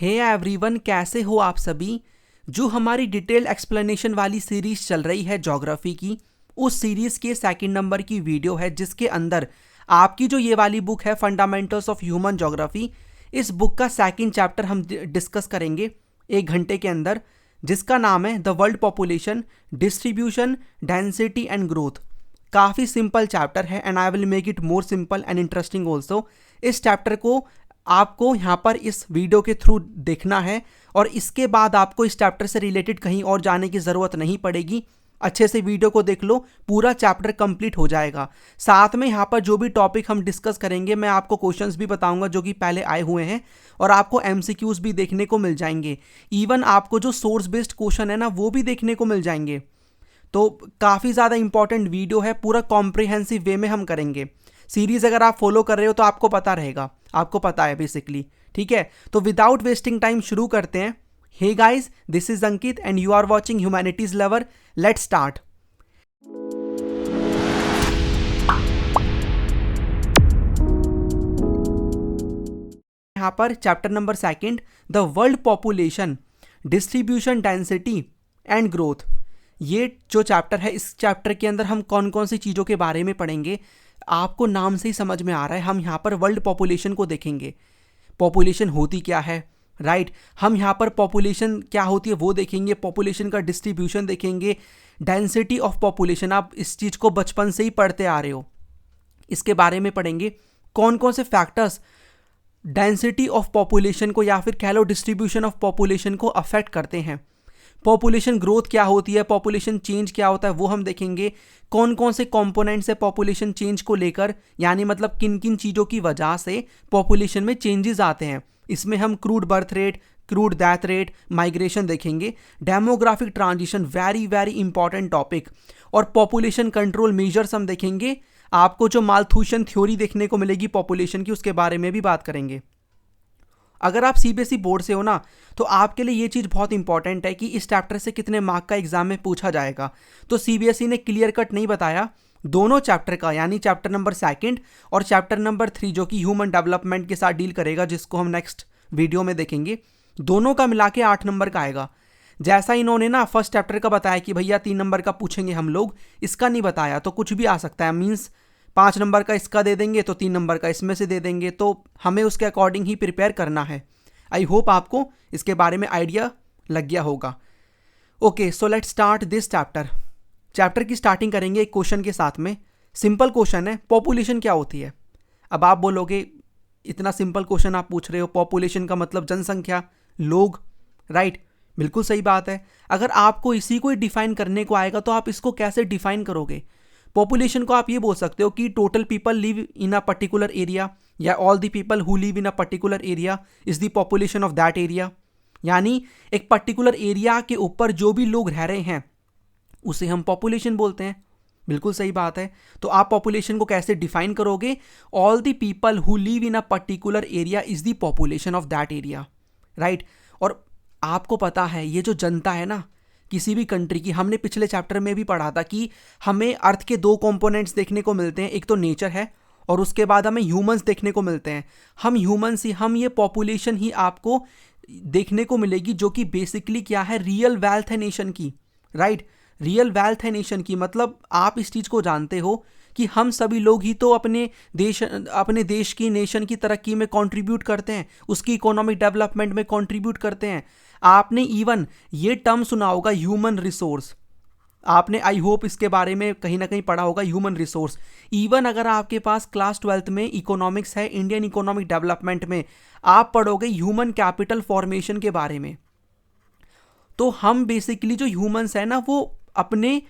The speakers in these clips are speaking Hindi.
हे एवरीवन, कैसे हो आप सभी। जो हमारी डिटेल एक्सप्लेनेशन वाली सीरीज चल रही है ज्योग्राफी की, उस सीरीज के सेकंड नंबर की वीडियो है जिसके अंदर आपकी जो ये वाली बुक है फंडामेंटल्स ऑफ ह्यूमन ज्योग्राफी, इस बुक का सेकंड चैप्टर हम डिस्कस करेंगे 1 घंटे के अंदर, जिसका नाम है the world population, distribution, density and growth. काफ़ी सिंपल चैप्टर है and I will make it more simple and interesting also. इस चैप्टर को आपको यहाँ पर इस वीडियो के थ्रू देखना है और इसके बाद आपको इस चैप्टर से रिलेटेड कहीं और जाने की ज़रूरत नहीं पड़ेगी। अच्छे से वीडियो को देख लो, पूरा चैप्टर कंप्लीट हो जाएगा। साथ में यहाँ पर जो भी टॉपिक हम डिस्कस करेंगे, मैं आपको क्वेश्चंस भी बताऊंगा जो कि पहले आए हुए हैं और आपको एमसीक्यूज भी देखने को मिल जाएंगे। इवन आपको जो सोर्स बेस्ड क्वेश्चन है ना, वो भी देखने को मिल जाएंगे। तो काफ़ी ज़्यादा इंपॉर्टेंट वीडियो है, पूरा कॉम्प्रिहेंसिव वे में हम करेंगे। सीरीज अगर आप फॉलो कर रहे हो तो आपको पता रहेगा, आपको पता है बेसिकली। ठीक है, तो विदाउट वेस्टिंग टाइम शुरू करते हैं। Hey guys, this is Ankit and you are watching humanities lover. Let's start. यहां पर chapter number second, the world population, distribution, density and growth. ये जो चैप्टर है, इस चैप्टर के अंदर हम कौन कौन सी चीज़ों के बारे में पढ़ेंगे, आपको नाम से ही समझ में आ रहा है। हम यहाँ पर वर्ल्ड पॉपुलेशन को देखेंगे, पॉपुलेशन होती क्या है, राइट। हम यहाँ पर पॉपुलेशन क्या होती है वो देखेंगे, पॉपुलेशन का डिस्ट्रीब्यूशन देखेंगे, डेंसिटी ऑफ पॉपुलेशन, आप इस चीज़ को बचपन से ही पढ़ते आ रहे हो, इसके बारे में पढ़ेंगे। कौन कौन से फैक्टर्स डेंसिटी ऑफ पॉपुलेशन को या फिर कह लो डिस्ट्रीब्यूशन ऑफ पॉपुलेशन को अफेक्ट करते हैं। पॉपुलेशन ग्रोथ क्या होती है, पॉपुलेशन चेंज क्या होता है, वो हम देखेंगे। कौन कौन से कंपोनेंट्स है पॉपुलेशन चेंज को लेकर, यानी मतलब किन किन चीज़ों की वजह से पॉपुलेशन में चेंजेस आते हैं। इसमें हम crude birth rate, crude death rate, migration देखेंगे। Demographic transition, very very important topic. और पॉपुलेशन कंट्रोल मेजर्स हम देखेंगे। आपको जो माल्थूशन थ्योरी देखने को मिलेगी पॉपुलेशन की, उसके बारे में भी बात करेंगे। अगर आप सीबीएसई बोर्ड से हो ना, तो आपके लिए ये चीज़ बहुत इंपॉर्टेंट है कि इस चैप्टर से कितने मार्क का एग्जाम में पूछा जाएगा। तो सीबीएसई ने क्लियर कट नहीं बताया दोनों चैप्टर का, यानी चैप्टर नंबर सेकंड और चैप्टर नंबर 3 जो कि ह्यूमन डेवलपमेंट के साथ डील करेगा, जिसको हम नेक्स्ट वीडियो में देखेंगे। दोनों का मिला के 8 नंबर का आएगा। जैसा इन्होंने ना फर्स्ट चैप्टर का बताया कि भैया 3 नंबर का पूछेंगे हम लोग, इसका नहीं बताया, तो कुछ भी आ सकता है। मीन्स 5 नंबर का इसका दे देंगे तो 3 नंबर का इसमें से दे देंगे, तो हमें उसके अकॉर्डिंग ही प्रिपेयर करना है। आई होप आपको इसके बारे में आइडिया लग गया होगा। Okay, so let's start this chapter. Chapter की स्टार्टिंग करेंगे एक क्वेश्चन के साथ में। सिंपल क्वेश्चन है, पॉपुलेशन क्या होती है। अब आप बोलोगे इतना सिंपल क्वेश्चन आप पूछ रहे हो, पॉपुलेशन का मतलब जनसंख्या, लोग, राइट। बिल्कुल सही बात है। अगर आपको इसी को डिफाइन करने को आएगा तो आप इसको कैसे डिफाइन करोगे। पॉपुलेशन को आप ये बोल सकते हो कि total people live in a particular area, या all the people who live in a particular area is the population of that area. यानी एक पर्टिकुलर एरिया के ऊपर जो भी लोग रह रहे हैं उसे हम पॉपुलेशन बोलते हैं। बिल्कुल सही बात है। तो आप पॉपुलेशन को कैसे डिफाइन करोगे, all the people who live in a particular area is the population of that area, right. और आपको पता है ये जो जनता है ना किसी भी कंट्री की, हमने पिछले चैप्टर में भी पढ़ा था कि हमें अर्थ के 2 कंपोनेंट्स देखने को मिलते हैं, एक तो नेचर है और उसके बाद हमें ह्यूमंस देखने को मिलते हैं। हम ह्यूमंस ही, हम ये पॉपुलेशन ही आपको देखने को मिलेगी जो कि बेसिकली क्या है, रियल वेल्थ है नेशन की, राइट। रियल वेल्थ है नेशन की, मतलब आप इस चीज़ को जानते हो कि हम सभी लोग ही तो अपने देश की, नेशन की तरक्की में कंट्रीब्यूट करते हैं, उसकी इकोनॉमिक डेवलपमेंट में कंट्रीब्यूट करते हैं। आपने इवन ये टर्म सुना होगा ह्यूमन रिसोर्स, आपने आई होप इसके बारे में कहीं ना कहीं पढ़ा होगा, ह्यूमन रिसोर्स। इवन अगर आपके पास क्लास 12th में इकोनॉमिक्स है, इंडियन इकोनॉमिक डेवलपमेंट में आप पढ़ोगे ह्यूमन कैपिटल फॉर्मेशन के बारे में। तो हम बेसिकली जो ह्यूमंस है ना, वो अपने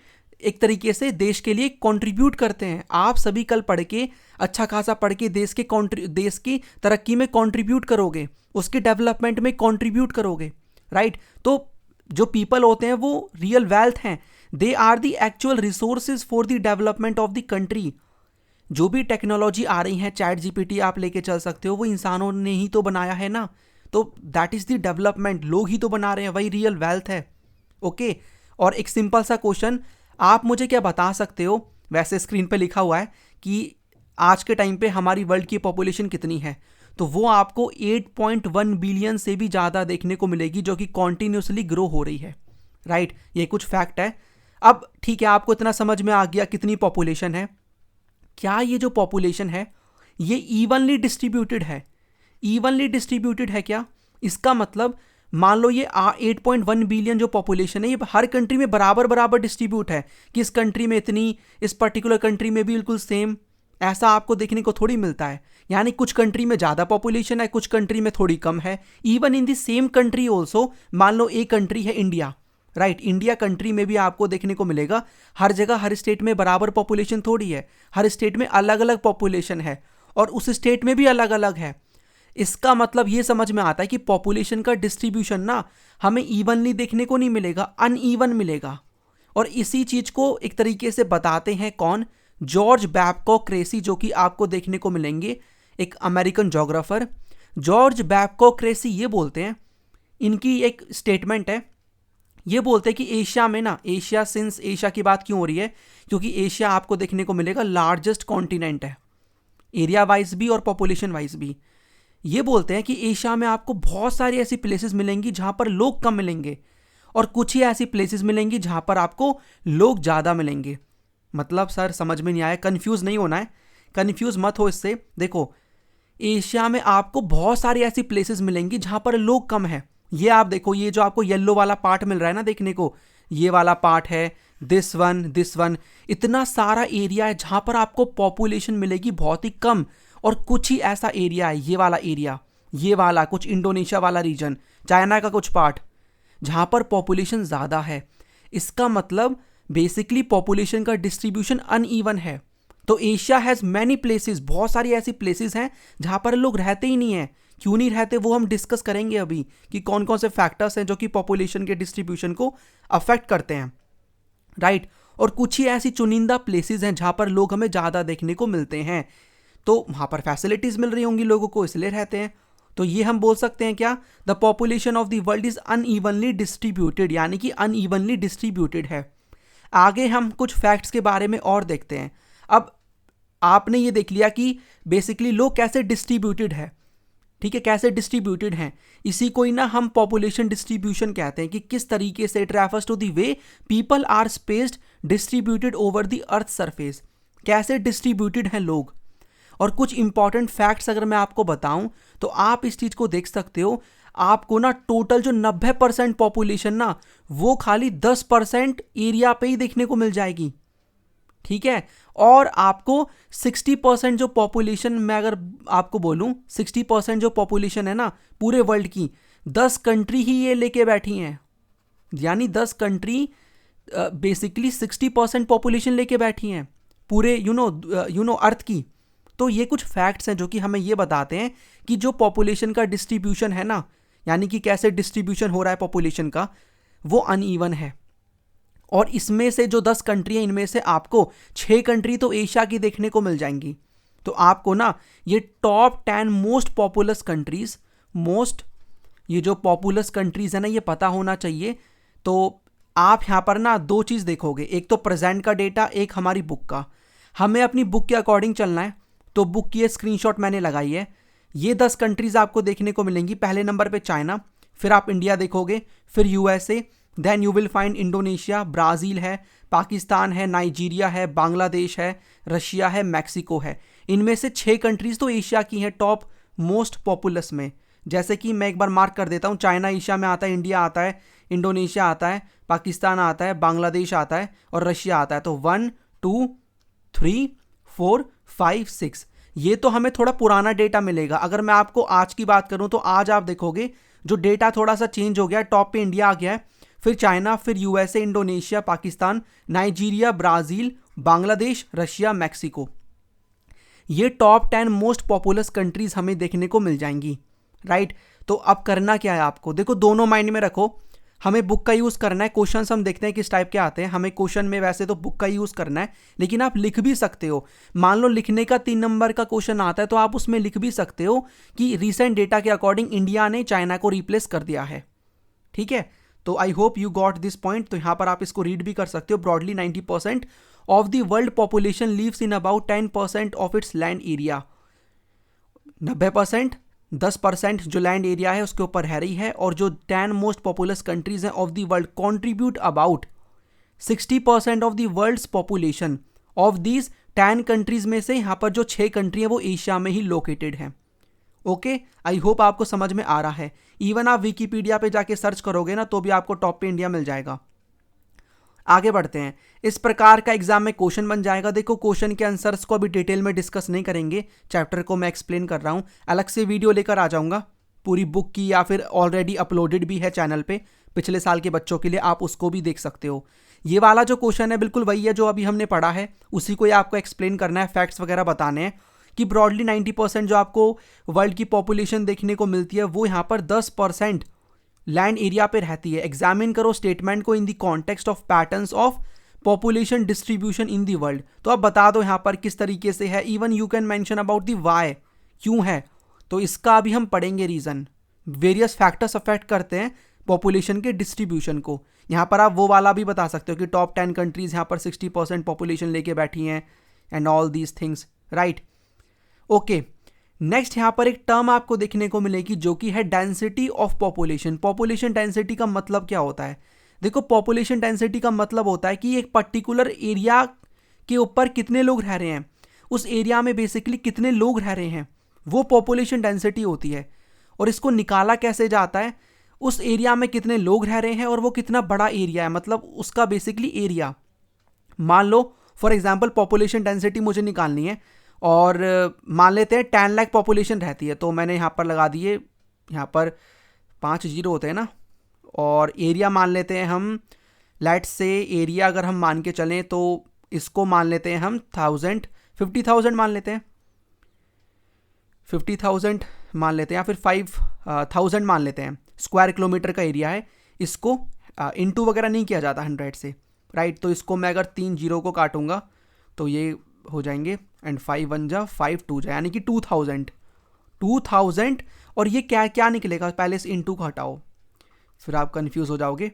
एक तरीके से देश के लिए कंट्रीब्यूट करते हैं। आप सभी कल पढ़ के, अच्छा खासा पढ़ के देश की तरक्की में कंट्रीब्यूट करोगे, उसके डेवलपमेंट में कंट्रीब्यूट करोगे, राइट। तो जो पीपल होते हैं वो रियल वेल्थ हैं, they are the actual resources for the development of the country. जो भी टेक्नोलॉजी आ रही है, चैट जीपीटी आप लेके चल सकते हो, वो इंसानों ने ही तो बनाया है ना। तो दैट इज द डेवलपमेंट, लोग ही तो बना रहे हैं, वही रियल वेल्थ है। ओके, और एक सिंपल सा क्वेश्चन, आप मुझे क्या बता सकते हो, वैसे स्क्रीन पे लिखा हुआ है कि आज के टाइम पे हमारी वर्ल्ड की पॉपुलेशन कितनी है, तो वो आपको 8.1 बिलियन से भी ज़्यादा देखने को मिलेगी, जो कि कॉन्टिन्यूसली ग्रो हो रही है, राइट। ये कुछ फैक्ट है। अब ठीक है, आपको इतना समझ में आ गया कितनी पॉपुलेशन है। क्या ये जो पॉपुलेशन है ये इवनली डिस्ट्रीब्यूटेड है? इवनली डिस्ट्रीब्यूटेड है क्या? इसका मतलब मान लो ये 8.1 बिलियन जो पॉपुलेशन है ये हर कंट्री में बराबर बराबर डिस्ट्रीब्यूट है कि इस कंट्री में इतनी, इस पर्टिकुलर कंट्री में भी बिल्कुल सेम, ऐसा आपको देखने को थोड़ी मिलता है। यानी कुछ कंट्री में ज़्यादा पॉपुलेशन है, कुछ कंट्री में थोड़ी कम है। Even in the same country also, मान लो एक कंट्री है इंडिया, राइट। इंडिया कंट्री में भी आपको देखने को मिलेगा हर जगह, हर स्टेट में बराबर पॉपुलेशन थोड़ी है, हर स्टेट में अलग अलग पॉपुलेशन है और उस स्टेट में भी अलग अलग है। इसका मतलब ये समझ में आता है कि पॉपुलेशन का डिस्ट्रीब्यूशन ना हमें इवनली देखने को नहीं मिलेगा, अनइवन मिलेगा। और इसी चीज को एक तरीके से बताते हैं कौन? जॉर्ज बैबकॉक क्रेसी, जो कि आपको देखने को मिलेंगे, एक American geographer. George Babcock cracy ये बोलते हैं, इनकी एक स्टेटमेंट है, ये बोलते हैं कि एशिया में ना, एशिया सिंस एशिया की बात क्यों हो रही है, क्योंकि एशिया आपको देखने को मिलेगा लार्जेस्ट कॉन्टिनेंट है, एरिया वाइज भी और पॉपुलेशन वाइज भी। ये बोलते हैं कि एशिया में आपको बहुत सारी ऐसी प्लेसेस मिलेंगी जहां पर लोग कम मिलेंगे और कुछ ही ऐसी प्लेसेस मिलेंगी जहां पर आपको लोग ज़्यादा मिलेंगे। मतलब सर समझ में नहीं आया, कंफ्यूज नहीं होना है, कंफ्यूज मत हो इससे। देखो, एशिया में आपको बहुत सारी ऐसी प्लेसेस मिलेंगी जहां पर लोग कम है। ये आप देखो, ये जो आपको येलो वाला पार्ट मिल रहा है ना देखने को, ये वाला पार्ट है, दिस वन, इतना सारा एरिया है जहां पर आपको पॉपुलेशन मिलेगी बहुत ही कम। और कुछ ही ऐसा एरिया है, ये वाला एरिया, ये वाला कुछ इंडोनेशिया वाला रीजन, चाइना का कुछ पार्ट, जहां पर पॉपुलेशन ज़्यादा है। इसका मतलब बेसिकली पॉपुलेशन का डिस्ट्रीब्यूशन अनइवन है। तो एशिया हैज़ मैनी प्लेसेस, बहुत सारी ऐसी प्लेसेस हैं जहां पर लोग रहते ही नहीं हैं। क्यों नहीं रहते वो हम डिस्कस करेंगे अभी, कि कौन कौन से फैक्टर्स हैं जो कि पॉपुलेशन के डिस्ट्रीब्यूशन को अफेक्ट करते हैं, राइट। और कुछ ही ऐसी चुनिंदा प्लेसेस हैं जहां पर लोग हमें ज़्यादा देखने को मिलते हैं, तो वहां पर फैसिलिटीज मिल रही होंगी लोगों को, इसलिए रहते हैं। तो ये हम बोल सकते हैं क्या? The population of the world is unevenly distributed, यानी कि अनइवनली डिस्ट्रीब्यूटेड है। आगे हम कुछ फैक्ट्स के बारे में और देखते हैं। अब आपने ये देख लिया कि बेसिकली लोग कैसे डिस्ट्रीब्यूटेड है, ठीक है, कैसे डिस्ट्रीब्यूटेड हैं। इसी को ही ना हम पॉपुलेशन डिस्ट्रीब्यूशन कहते हैं, कि किस तरीके से it refers to the way people are spaced distributed over the earth surface, कैसे डिस्ट्रीब्यूटेड हैं लोग। और कुछ इंपॉर्टेंट फैक्ट्स अगर मैं आपको बताऊं तो आप इस चीज को देख सकते हो। आपको ना टोटल जो 90% पॉपुलेशन ना, वो खाली 10% एरिया पे ही देखने को मिल जाएगी, ठीक है। और आपको 60% जो पॉपुलेशन, मैं अगर आपको बोलूं 60% जो पॉपुलेशन है ना पूरे वर्ल्ड की, 10 कंट्री ही ये लेके बैठी हैं। यानी 10 कंट्री बेसिकली 60% पॉपुलेशन लेके बैठी हैं पूरे यू नो अर्थ की। तो ये कुछ फैक्ट्स हैं जो कि हमें ये बताते हैं कि जो पॉपुलेशन का डिस्ट्रीब्यूशन है ना, यानी कि कैसे डिस्ट्रीब्यूशन हो रहा है पॉपुलेशन का, वो अनइवन है। और इसमें से जो 10 कंट्री हैं, इनमें से आपको 6 कंट्री तो एशिया की देखने को मिल जाएंगी। तो आपको ना ये टॉप 10 मोस्ट पॉपुलस कंट्रीज, ये जो पॉपुलस कंट्रीज है ना, ये पता होना चाहिए। तो आप यहाँ पर ना 2 चीज़ देखोगे, एक तो प्रेजेंट का डेटा, एक हमारी बुक का। हमें अपनी बुक के अकॉर्डिंग चलना है, तो बुक की स्क्रीनशॉट मैंने लगाई है। ये 10 कंट्रीज आपको देखने को मिलेंगी। पहले नंबर पे चाइना, फिर आप इंडिया देखोगे, फिर USA, then you will find Indonesia, Brazil है, पाकिस्तान है, नाइजीरिया है, बांग्लादेश है, रशिया है, मैक्सिको है। इनमें से 6 कंट्रीज तो एशिया की हैं टॉप मोस्ट पॉपुलस में। जैसे कि मैं एक बार मार्क कर देता हूँ, चाइना एशिया में आता है, इंडिया आता है, इंडोनेशिया आता है, पाकिस्तान आता है, बांग्लादेश आता है और रशिया आता है। तो 1 2 3 4 5 6, ये तो हमें थोड़ा पुराना डेटा मिलेगा। अगर मैं आपको आज की बात करूं तो आज आप देखोगे जो डेटा थोड़ा सा चेंज हो गया, टॉप पे इंडिया आ गया है, फिर चाइना, फिर USA, Indonesia, Pakistan, Nigeria, Brazil, Bangladesh, Russia, Mexico. ये टॉप 10 मोस्ट पॉपुलस कंट्रीज हमें देखने को मिल जाएंगी, राइट। तो अब करना क्या है आपको, देखो दोनों माइंड में रखो, हमें बुक का यूज़ करना है। क्वेश्चंस हम देखते हैं किस टाइप के आते हैं। हमें क्वेश्चन में वैसे तो बुक का यूज़ करना है, लेकिन आप लिख भी सकते हो। मान लो लिखने का 3 नंबर का क्वेश्चन आता है, तो आप उसमें लिख भी सकते हो कि रीसेंट डेटा के अकॉर्डिंग इंडिया ने चाइना को रिप्लेस कर दिया है, ठीक है। तो I hope you got this point. तो यहाँ पर आप इसको रीड भी कर सकते हो। Broadly 90% of the world population lives in about 10% of its land area. 90% 10% जो लैंड एरिया है उसके ऊपर रह रही है, और जो 10 मोस्ट पॉपुलस कंट्रीज हैं of the world contribute about 60% of the world's population. Of these 10 countries में से यहाँ पर जो 6 कंट्री हैं वो एशिया में ही लोकेटेड हैं। ओके, आई होप आपको समझ में आ रहा है। इवन आप विकीपीडिया पे जाके सर्च करोगे ना तो भी आपको टॉप पे इंडिया मिल जाएगा। आगे बढ़ते हैं। इस प्रकार का एग्जाम में क्वेश्चन बन जाएगा। देखो, क्वेश्चन के आंसर्स को अभी डिटेल में डिस्कस नहीं करेंगे, चैप्टर को मैं एक्सप्लेन कर रहा हूँ, अलग से वीडियो लेकर आ जाऊंगा पूरी बुक की, या फिर ऑलरेडी अपलोडेड भी है चैनल पे पिछले साल के बच्चों के लिए, आप उसको भी देख सकते हो। ये वाला जो क्वेश्चन है बिल्कुल वही है जो अभी हमने पढ़ा है, उसी को ही आपको एक्सप्लेन करना है, फैक्ट्स वगैरह बताने हैं कि ब्रॉडली 90% जो आपको वर्ल्ड की पॉपुलेशन देखने को मिलती है वो यहाँ पर 10% लैंड एरिया पे रहती है। एग्जामिन करो स्टेटमेंट को in the context of patterns of population distribution in the world. तो अब बता दो यहाँ पर किस तरीके से है। Even you can mention about the why, क्यों है, तो इसका अभी हम पढ़ेंगे रीजन। वेरियस फैक्टर्स अफेक्ट करते हैं पॉपुलेशन के डिस्ट्रीब्यूशन को। यहाँ पर आप वो वाला भी बता सकते हो कि टॉप 10 कंट्रीज यहाँ पर 60% पॉपुलेशन लेके बैठी हैं and all these things, right. Okay, next यहाँ पर एक टर्म आपको देखने को मिलेगी जो कि है density of population. Population density का मतलब क्या होता है? देखो, पॉपुलेशन डेंसिटी का मतलब होता है कि एक पर्टिकुलर एरिया के ऊपर कितने लोग रह रहे हैं, उस एरिया में बेसिकली कितने लोग रह रहे हैं, वो पॉपुलेशन डेंसिटी होती है। और इसको निकाला कैसे जाता है? उस एरिया में कितने लोग रह रहे हैं और वो कितना बड़ा एरिया है, मतलब उसका बेसिकली एरिया। मान लो फॉर एग्जाम्पल पॉपुलेशन डेंसिटी मुझे निकालनी है, और मान लेते हैं 10 लाख पॉपुलेशन रहती है, तो मैंने यहाँ पर लगा दिए, यहाँ पर 5 जीरो होते हैं ना, और एरिया मान लेते हैं हम, लेट्स से एरिया अगर हम मान के चलें तो इसको मान लेते हैं हम 50,000 मान लेते हैं, 50,000 मान लेते हैं, या फिर 5,000 मान लेते हैं। स्क्वायर किलोमीटर का एरिया है, इसको इनटू वगैरह नहीं किया जाता 100 से, राइट। तो इसको मैं अगर 3 जीरो को काटूंगा तो ये हो जाएंगे, एंड 5 1 जा 5 2 जा, यानी कि 2000। और ये क्या क्या निकलेगा, पहले से इनटू को हटाओ, फिर आप कंफ्यूज हो जाओगे।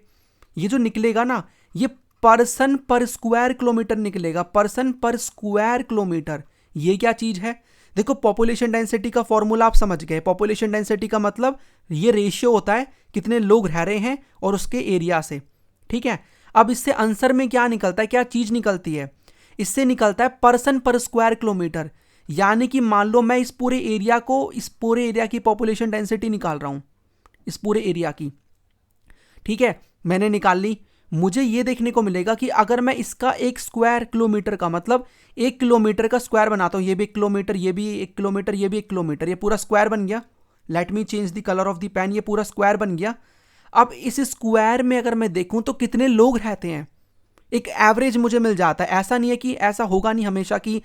ये जो निकलेगा ना, ये पर्सन पर स्क्वायर किलोमीटर निकलेगा, पर्सन पर स्क्वायर किलोमीटर। ये क्या चीज है? देखो, पॉपुलेशन डेंसिटी का फॉर्मूला आप समझ गए। पॉपुलेशन डेंसिटी का मतलब ये रेशियो होता है कितने लोग रह रहे हैं और उसके एरिया से, ठीक है। अब इससे आंसर में क्या निकलता है, क्या चीज निकलती है? इससे निकलता है पर्सन पर स्क्वायर किलोमीटर। यानी कि मान लो मैं इस पूरे एरिया की पॉपुलेशन डेंसिटी निकाल रहा हूं, इस पूरे एरिया की, ठीक है, मैंने निकाल ली। मुझे ये देखने को मिलेगा कि अगर मैं इसका 1 स्क्वायर किलोमीटर का मतलब 1 किलोमीटर का स्क्वायर बनाता हूं, ये भी 1 किलोमीटर, ये भी 1 किलोमीटर, ये भी 1 किलोमीटर, ये पूरा स्क्वायर बन गया। Let me change the colour of the pen, ये पूरा स्क्वायर बन गया। अब इस स्क्वायर में अगर मैं देखूं तो कितने लोग रहते हैं, एक एवरेज मुझे मिल जाता है। ऐसा नहीं है कि, ऐसा होगा नहीं हमेशा कि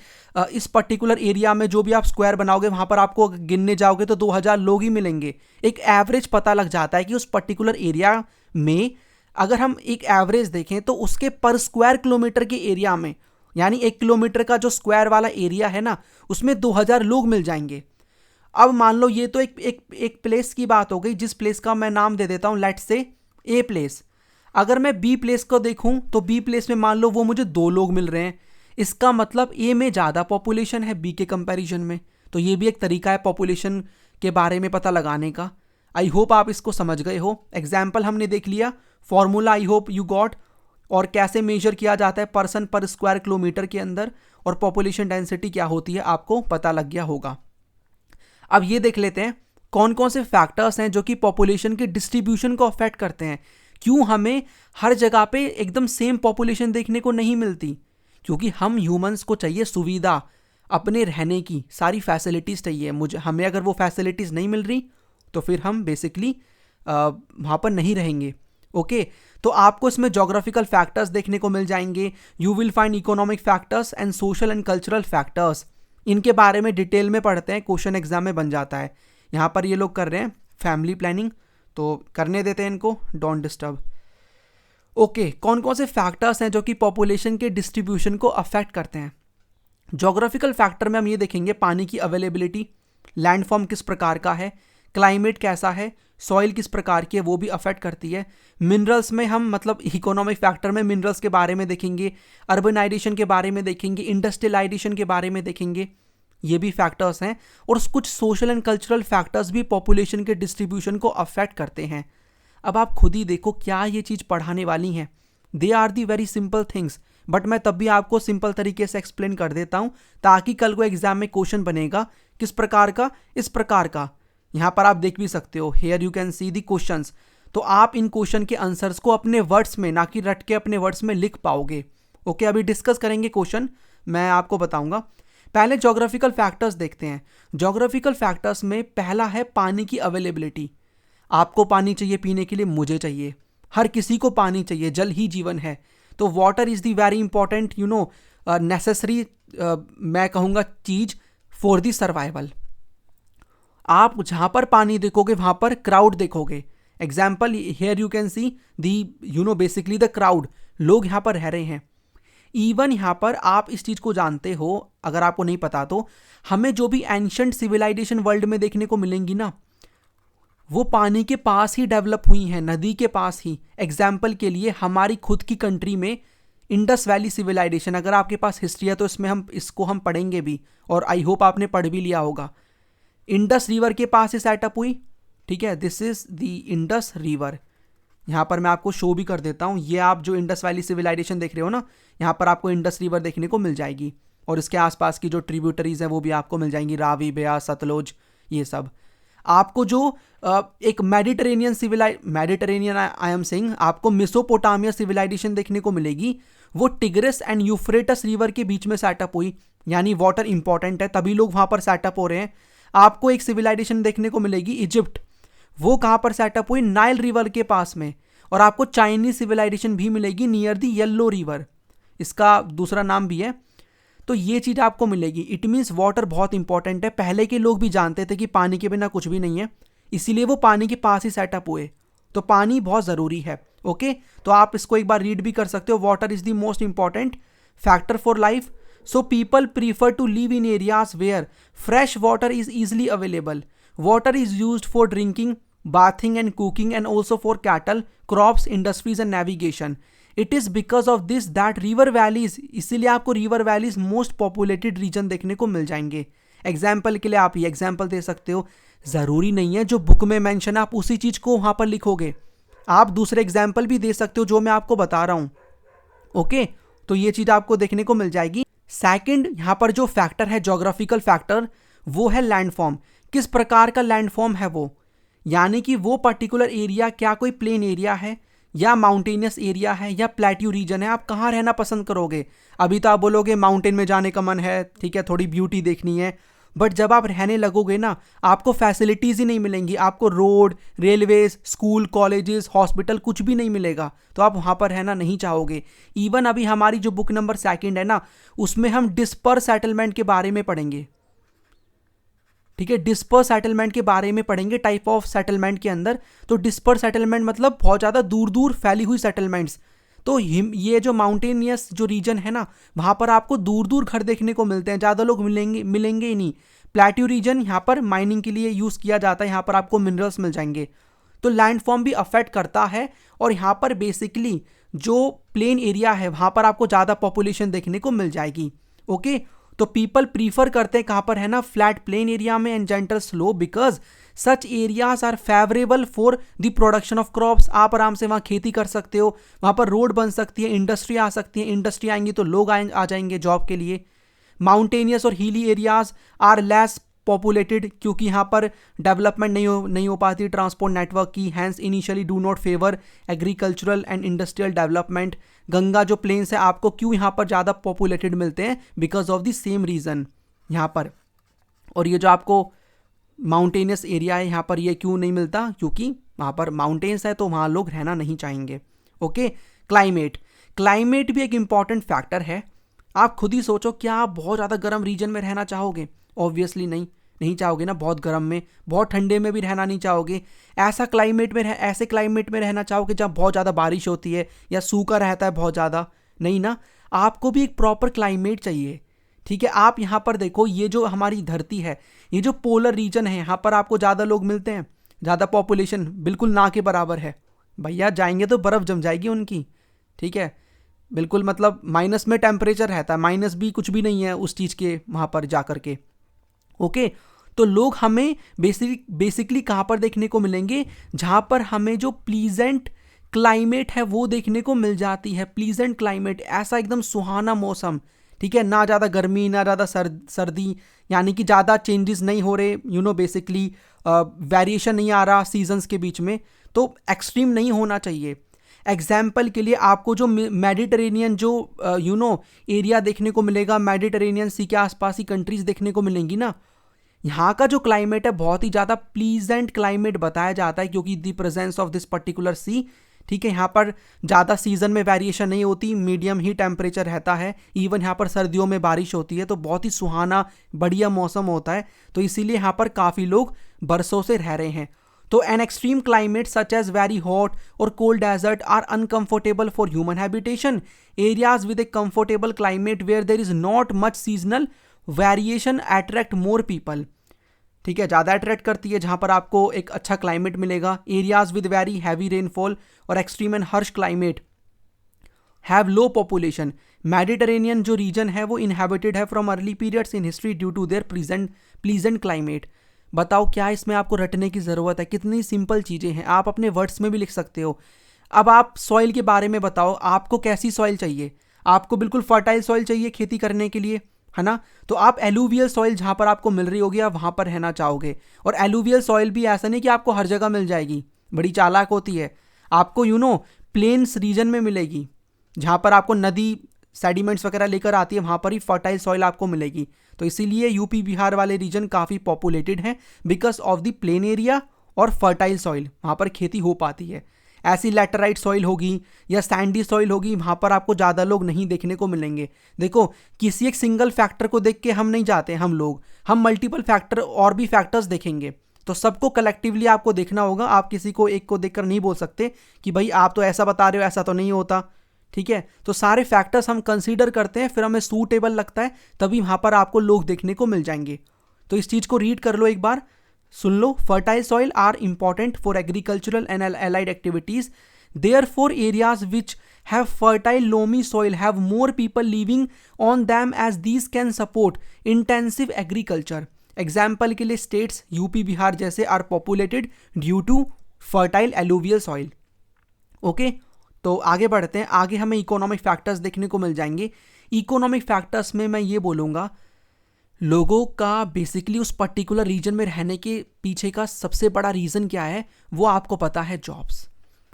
इस पर्टिकुलर एरिया में जो भी आप स्क्वायर बनाओगे वहां पर आपको गिनने जाओगे तो 2000 लोग ही मिलेंगे। एक एवरेज पता लग जाता है कि उस पर्टिकुलर एरिया में अगर हम एक एवरेज देखें तो उसके पर स्क्वायर किलोमीटर के एरिया में, यानी 1 किलोमीटर का जो स्क्वायर वाला एरिया है ना, उसमें 2000 लोग मिल जाएंगे। अब मान लो ये तो एक प्लेस की बात हो गई, जिस प्लेस का मैं नाम दे देता हूं लेट्स से ए प्लेस। अगर मैं बी प्लेस को देखूं तो बी प्लेस में मान लो वो मुझे 2 लोग मिल रहे हैं, इसका मतलब ए में ज़्यादा पॉपुलेशन है बी के कंपैरिजन में। तो ये भी एक तरीका है पॉपुलेशन के बारे में पता लगाने का। आई होप आप इसको समझ गए हो। एग्जाम्पल हमने देख लिया, formula I hope you got, और कैसे मेजर किया जाता है पर्सन पर स्क्वायर किलोमीटर के अंदर, और पॉपुलेशन डेंसिटी क्या होती है आपको पता लग गया होगा। अब ये देख लेते हैं कौन कौन से फैक्टर्स हैं जो कि पॉपुलेशन के डिस्ट्रीब्यूशन को अफेक्ट करते हैं। क्यों हमें हर जगह पे एकदम सेम पॉपुलेशन देखने को नहीं मिलती? क्योंकि हम ह्यूमंस को चाहिए सुविधा, अपने रहने की सारी फैसिलिटीज़ चाहिए। हमें अगर वो फैसिलिटीज़ नहीं मिल रही तो फिर हम बेसिकली वहाँ पर नहीं रहेंगे। ओके, तो आपको इसमें जोग्राफिकल फैक्टर्स देखने को मिल जाएंगे। You will find economic factors and social and cultural factors. इनके बारे में डिटेल में पढ़ते हैं, क्वेश्चन एग्जाम में बन जाता है। यहाँ पर ये लोग कर रहे हैं फैमिली प्लानिंग, तो करने देते हैं इनको, डोंट डिस्टर्ब। ओके, कौन कौन से फैक्टर्स हैं जो कि पॉपुलेशन के डिस्ट्रीब्यूशन को अफेक्ट करते हैं? जोग्राफिकल फैक्टर में हम ये देखेंगे पानी की अवेलेबिलिटी, लैंडफॉर्म किस प्रकार का है, क्लाइमेट कैसा है, सॉइल किस प्रकार की है वो भी अफेक्ट करती है। मिनरल्स में हम मतलब इकोनॉमिक फैक्टर में मिनरल्स के बारे में देखेंगे, अर्बनाइजेशन के बारे में देखेंगे, इंडस्ट्रियलाइजेशन के बारे में देखेंगे, ये भी फैक्टर्स हैं, और कुछ सोशल एंड कल्चरल फैक्टर्स भी पॉपुलेशन के डिस्ट्रीब्यूशन को अफेक्ट करते हैं। अब आप खुद ही देखो क्या ये चीज़ पढ़ाने वाली हैं। They are the very simple things, but मैं तब भी आपको सिंपल तरीके से एक्सप्लेन कर देता हूँ ताकि कल को एग्जाम में क्वेश्चन बनेगा किस प्रकार का, इस प्रकार का। यहाँ पर आप देख भी सकते हो, here you can see the questions. तो आप इन क्वेश्चन के आंसर्स को अपने वर्ड्स में, ना कि रट के अपने वर्ड्स में लिख पाओगे। ओके, अभी डिस्कस करेंगे क्वेश्चन, मैं आपको बताऊंगा। पहले ज्योग्राफिकल फैक्टर्स देखते हैं। ज्योग्राफिकल फैक्टर्स में पहला है पानी की अवेलेबिलिटी। आपको पानी चाहिए पीने के लिए, मुझे चाहिए, हर किसी को पानी चाहिए, जल ही जीवन है। तो water is the very important necessary, मैं कहूँगा चीज फॉर द सर्वाइवल। आप जहाँ पर पानी देखोगे वहाँ पर क्राउड देखोगे। Example, here you can see the basically the crowd, लोग यहाँ पर रह रहे हैं। इवन यहाँ पर आप इस चीज़ को जानते हो, अगर आपको नहीं पता तो, हमें जो भी एंशंट सिविलाइजेशन वर्ल्ड में देखने को मिलेंगी ना, वो पानी के पास ही डेवलप हुई हैं, नदी के पास ही। एग्जाम्पल के लिए हमारी खुद की कंट्री में इंडस वैली सिविलाइजेशन, अगर आपके पास हिस्ट्री है तो इसको हम पढ़ेंगे भी, और आई होप आपने पढ़ भी लिया होगा। इंडस रिवर के पास ही सेटअप हुई, ठीक है। This is the Indus river. यहाँ पर मैं आपको शो भी कर देता हूँ। ये आप जो इंडस वैली सिविलाइजेशन देख रहे हो ना, यहाँ पर आपको इंडस रिवर देखने को मिल जाएगी, और इसके आसपास की जो ट्रिब्यूटरीज हैं वो भी आपको मिल जाएंगी, रावी, ब्यास, सतलुज, ये सब। आपको जो एक मेडिटेरेनियन आई एम सेइंग, आपको मेसोपोटामिया सिविलाइजेशन देखने को मिलेगी। वो टिग्रिस एंड यूफ्रेटस रिवर के बीच में सेटअप हुई, यानी वाटर इंपॉर्टेंट है तभी लोग वहां पर सेटअप हो रहे हैं। आपको एक सिविलाइजेशन देखने को मिलेगी इजिप्ट, वो कहां पर सेटअप हुई, नाइल रिवर के पास में। और आपको चाइनीज सिविलाइजेशन भी मिलेगी नियर द येलो रिवर, इसका दूसरा नाम भी है। तो ये चीज़ आपको मिलेगी। इट मीन्स वाटर बहुत इंपॉर्टेंट है। पहले के लोग भी जानते थे कि पानी के बिना कुछ भी नहीं है, इसीलिए वो पानी के पास ही सेटअप हुए। तो पानी बहुत ज़रूरी है। ओके, तो आप इसको एक बार रीड भी कर सकते हो। Water is the most important factor for life, so people prefer to live in areas where fresh water is easily available. Water is used for drinking, bathing and cooking, and also for cattle, crops, industries and navigation. It is because of this that river valleys, इसीलिए आपको river valleys most populated region देखने को मिल जाएंगे। एग्जाम्पल के लिए आप ये एग्जाम्पल दे सकते हो, ज़रूरी नहीं है जो बुक में मेंशन है आप उसी चीज़ को वहाँ पर लिखोगे, आप दूसरे एग्जाम्पल भी दे सकते हो जो मैं आपको बता रहा हूँ। ओके, तो ये चीज़ आपको देखने को मिल जाएगी। सेकंड यहाँ पर जो फैक्टर है ज्योग्राफिकल फैक्टर, वो है लैंडफॉर्म। किस प्रकार का लैंडफॉर्म है वो, यानी कि वो पर्टिकुलर एरिया क्या कोई प्लेन एरिया है या माउंटेनियस एरिया है या प्लेट्यू रीजन है, आप कहाँ रहना पसंद करोगे। अभी तो आप बोलोगे माउंटेन में जाने का मन है, ठीक है, थोड़ी ब्यूटी देखनी है, बट जब आप रहने लगोगे ना, आपको फैसिलिटीज़ ही नहीं मिलेंगी, आपको road, railways, school, colleges, hospital कुछ भी नहीं मिलेगा, तो आप वहाँ पर रहना नहीं चाहोगे। इवन अभी हमारी जो बुक नंबर 2 है ना, उसमें हम डिस्पर्स सेटलमेंट के बारे में पढ़ेंगे, ठीक है, डिस्पर्स सेटलमेंट के बारे में पढ़ेंगे, टाइप ऑफ सेटलमेंट के अंदर। तो डिस्पर्स सेटलमेंट मतलब बहुत ज़्यादा दूर दूर फैली हुई सेटलमेंट्स। तो ये जो माउंटेनियस जो रीजन है ना, वहाँ पर आपको दूर दूर घर देखने को मिलते हैं, ज़्यादा लोग मिलेंगे ही नहीं। प्लेट्यू रीजन यहाँ पर माइनिंग के लिए यूज़ किया जाता है, यहाँ पर आपको मिनरल्स मिल जाएंगे। तो लैंडफॉर्म भी अफेक्ट करता है, और यहाँ पर बेसिकली जो प्लेन एरिया है वहाँ पर आपको ज़्यादा पॉपुलेशन देखने को मिल जाएगी। ओके, तो पीपल प्रीफर करते हैं कहाँ पर है ना, फ्लैट प्लेन एरिया में and gentle slow, because such areas are favourable for the production of crops. आप आराम से वहाँ खेती कर सकते हो, वहाँ पर रोड बन सकती है, इंडस्ट्री आ सकती है, इंडस्ट्री आएंगी तो लोग आ जाएंगे जॉब के लिए। माउंटेनियस और hilly areas are less populated, क्योंकि यहाँ पर डेवलपमेंट नहीं हो पाती ट्रांसपोर्ट नेटवर्क की, hence initially do not favour agricultural and industrial development. Ganga जो प्लेन्स है आपको क्यों यहाँ पर ज़्यादा पॉपुलेटेड मिलते हैं, because of the same reason यहाँ पर। और ये जो आपको माउंटेनियस एरिया है यहाँ पर ये क्यों नहीं मिलता, क्योंकि वहाँ पर माउंटेन्स है तो वहाँ लोग रहना नहीं चाहेंगे। ओके, क्लाइमेट भी एक इम्पॉर्टेंट फैक्टर है। आप खुद ही सोचो, क्या आप बहुत ज़्यादा गर्म रीजन में रहना चाहोगे? ऑब्वियसली नहीं चाहोगे ना, बहुत गर्म में, बहुत ठंडे में भी रहना नहीं चाहोगे। ऐसे क्लाइमेट में रहना चाहोगे जहाँ बहुत ज़्यादा बारिश होती है या सूखा रहता है बहुत ज़्यादा? नहीं ना, आपको भी एक प्रॉपर क्लाइमेट चाहिए, ठीक है। आप यहाँ पर देखो, ये जो हमारी धरती है, ये जो पोलर रीजन है, यहाँ पर आपको ज़्यादा लोग मिलते हैं, ज़्यादा पॉपुलेशन बिल्कुल ना के बराबर है। भैया जाएंगे तो बर्फ़ जम जाएगी उनकी, ठीक है, बिल्कुल, मतलब माइनस में टेम्परेचर रहता है, माइनस भी कुछ भी नहीं है उस चीज़ के वहाँ पर जा कर के। ओके, तो लोग हमें बेसिकली कहाँ पर देखने को मिलेंगे, जहाँ पर हमें जो प्लीजेंट क्लाइमेट है वो देखने को मिल जाती है। प्लीजेंट क्लाइमेट, ऐसा एकदम सुहाना मौसम, ठीक है, ना ज़्यादा गर्मी ना ज़्यादा सर्दी, यानी कि ज़्यादा चेंजेस नहीं हो रहे, बेसिकली वेरिएशन नहीं आ रहा सीजन्स के बीच में, तो एक्सट्रीम नहीं होना चाहिए। एग्जाम्पल के लिए आपको जो मेडिटेरेनियन जो एरिया देखने को मिलेगा, मेडिटेरेनियन सी के आसपास ही कंट्रीज देखने को मिलेंगी ना, यहाँ का जो क्लाइमेट है बहुत ही ज़्यादा प्लीजेंट क्लाइमेट बताया जाता है, क्योंकि the presence of this particular sea, ठीक है, यहाँ पर ज़्यादा सीजन में वेरिएशन नहीं होती, मीडियम ही टेम्परेचर रहता है। इवन यहाँ पर सर्दियों में बारिश होती है, तो बहुत ही सुहाना बढ़िया मौसम होता है, तो इसीलिए यहाँ पर काफ़ी लोग बरसों से रह रहे हैं। तो an extreme climate such as very hot और cold desert are uncomfortable for human habitation. Areas with a comfortable climate where there is not much seasonal variation attract more people, ठीक है, ज़्यादा अट्रैक्ट करती है जहाँ पर आपको एक अच्छा क्लाइमेट मिलेगा। Areas with very heavy rainfall और extreme and harsh climate have low population. Mediterranean जो रीजन है वो इनहेबिटेड है from early periods in history due to their pleasant climate. बताओ क्या इसमें आपको रटने की ज़रूरत है, कितनी सिंपल चीज़ें हैं, आप अपने वर्ड्स में भी लिख सकते हो। अब आप सॉइल के बारे में बताओ, आपको कैसी सॉइल चाहिए? आपको बिल्कुल फर्टाइल सॉइल चाहिए खेती करने के लिए, है ना? तो आप एलुवियल सॉइल जहाँ पर आपको मिल रही होगी आप वहाँ पर रहना चाहोगे। और एलुवियल सॉइल भी ऐसा नहीं कि आपको हर जगह मिल जाएगी, बड़ी चालाक होती है। आपको प्लेन्स रीजन में मिलेगी, जहाँ पर आपको नदी सेडिमेंट्स वगैरह लेकर आती है, वहाँ पर ही फर्टाइल सॉइल आपको मिलेगी। तो इसीलिए यूपी बिहार वाले रीजन काफ़ी पॉपुलेटेड हैं because of the plain area और फर्टाइल सॉइल, वहाँ पर खेती हो पाती है। ऐसी लैटेराइट सॉइल होगी या सैंडी सॉइल होगी, वहाँ पर आपको ज़्यादा लोग नहीं देखने को मिलेंगे। देखो, किसी एक सिंगल फैक्टर को देख के हम नहीं जाते, हम मल्टीपल फैक्टर और भी फैक्टर्स देखेंगे, तो सबको कलेक्टिवली आपको देखना होगा। आप किसी को एक को देखकर नहीं बोल सकते कि भाई आप तो ऐसा बता रहे हो, ऐसा तो नहीं होता, ठीक है। तो सारे फैक्टर्स हम कंसीडर करते हैं, फिर हमें सूटेबल लगता है, तभी वहाँ पर आपको लोग देखने को मिल जाएंगे। तो इस चीज़ को रीड कर लो एक बार, सुन लो। Fertile soil are important for agricultural and allied activities, therefore areas which have fertile loamy soil have more people living on them as these can support intensive agriculture. Example के लिए स्टेट्स यूपी बिहार जैसे are populated due to fertile alluvial soil. Okay, तो आगे बढ़ते हैं। आगे हमें इकोनॉमिक फैक्टर्स देखने को मिल जाएंगे। इकोनॉमिक फैक्टर्स में मैं ये बोलूँगा, लोगों का बेसिकली उस पर्टिकुलर रीजन में रहने के पीछे का सबसे बड़ा रीज़न क्या है, वो आपको पता है, जॉब्स।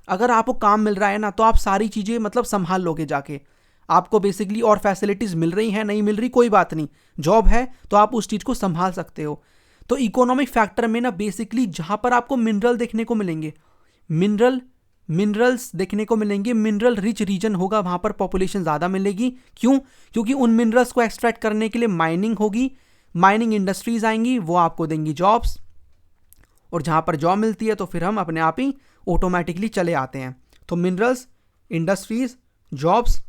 अगर आपको काम मिल रहा है ना, तो आप सारी चीज़ें संभाल लोगे जाके। आपको बेसिकली और फैसिलिटीज़ मिल रही हैं, नहीं मिल रही कोई बात नहीं, जॉब है तो आप उस चीज़ को संभाल सकते हो। तो इकोनॉमिक फैक्टर में ना बेसिकली जहाँ पर आपको मिनरल देखने को मिलेंगे, मिनरल्स देखने को मिलेंगे, मिनरल रिच रीजन होगा, वहाँ पर पॉपुलेशन ज़्यादा मिलेगी। क्यों? क्योंकि उन मिनरल्स को एक्सट्रैक्ट करने के लिए माइनिंग होगी, माइनिंग इंडस्ट्रीज आएंगी, वो आपको देंगी जॉब्स, और जहाँ पर जॉब मिलती है तो फिर हम अपने आप ही ऑटोमेटिकली चले आते हैं। तो minerals, industries, jobs,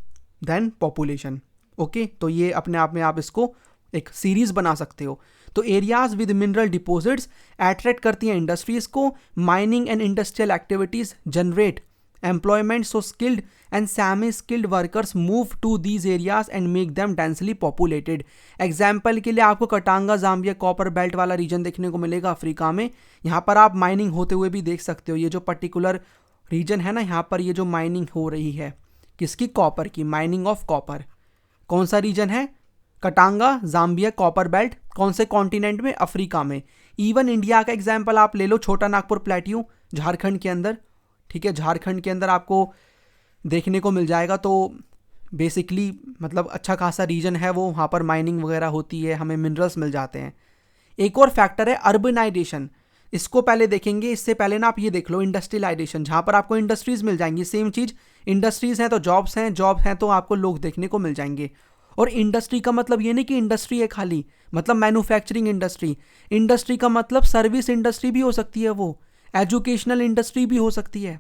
then population. Okay, तो ये अपने आप में आप इसको एक सीरीज बना सकते हो। तो areas with mineral deposits attract करती हैं इंडस्ट्रीज को, mining and industrial activities generate employment, so skilled and semi skilled workers move to these areas and make them densely populated. Example के लिए आपको कटांगा, जाम्बिया, कॉपर बेल्ट वाला रीजन देखने को मिलेगा अफ्रीका में। यहाँ पर आप माइनिंग होते हुए भी देख सकते हो। ये जो पर्टिकुलर रीजन है ना, यहाँ पर ये जो माइनिंग हो रही है, किसकी? कॉपर की, माइनिंग ऑफ कॉपर। कौन सा रीजन है? कटांगा, जाम्बिया, कॉपर बेल्ट। कौन से कॉन्टिनेंट में? अफ्रीका में। इवन इंडिया का एग्जाम्पल आप ले लो, छोटा नागपुर प्लेट्यू, झारखंड के अंदर, ठीक है, झारखंड के अंदर आपको देखने को मिल जाएगा। तो बेसिकली अच्छा खासा रीजन है वो, वहाँ पर माइनिंग वगैरह होती है, हमें मिनरल्स मिल जाते हैं। एक और फैक्टर है अर्बनाइजेशन, इसको पहले देखेंगे। इससे पहले ना आप ये देख लो इंडस्ट्रियलाइजेशन, जहाँ पर आपको इंडस्ट्रीज मिल जाएंगी। सेम चीज़, इंडस्ट्रीज हैं तो जॉब्स हैं, जॉब हैं तो आपको लोग देखने को मिल जाएंगे। और इंडस्ट्री का मतलब ये नहीं कि इंडस्ट्री है खाली, मैन्युफैक्चरिंग इंडस्ट्री। इंडस्ट्री का मतलब सर्विस इंडस्ट्री भी हो सकती है, वो एजुकेशनल इंडस्ट्री भी हो सकती है।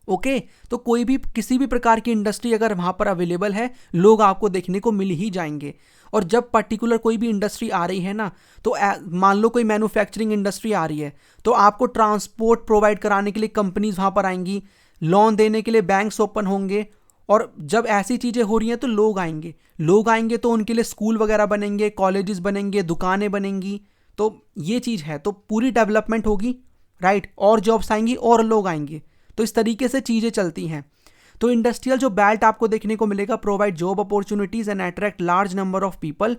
ओके, तो कोई भी किसी भी प्रकार की इंडस्ट्री अगर वहाँ पर अवेलेबल है, लोग आपको देखने को मिल ही जाएंगे। और जब पर्टिकुलर कोई भी इंडस्ट्री आ रही है ना, तो मान लो कोई मैन्युफैक्चरिंग इंडस्ट्री आ रही है, तो आपको ट्रांसपोर्ट प्रोवाइड कराने के लिए कंपनीज वहाँ पर आएंगी, लोन देने के लिए बैंक्स ओपन होंगे, और जब ऐसी चीज़ें हो रही हैं तो लोग आएंगे तो उनके लिए स्कूल वगैरह बनेंगे, कॉलेजेस बनेंगे, दुकानें बनेंगी, तो ये चीज़ है, तो पूरी डेवलपमेंट होगी, राइट, और जॉब्स आएंगी और लोग आएंगे, तो इस तरीके से चीज़ें चलती हैं। तो इंडस्ट्रियल जो बेल्ट आपको देखने को मिलेगा provide job opportunities and attract large number of people.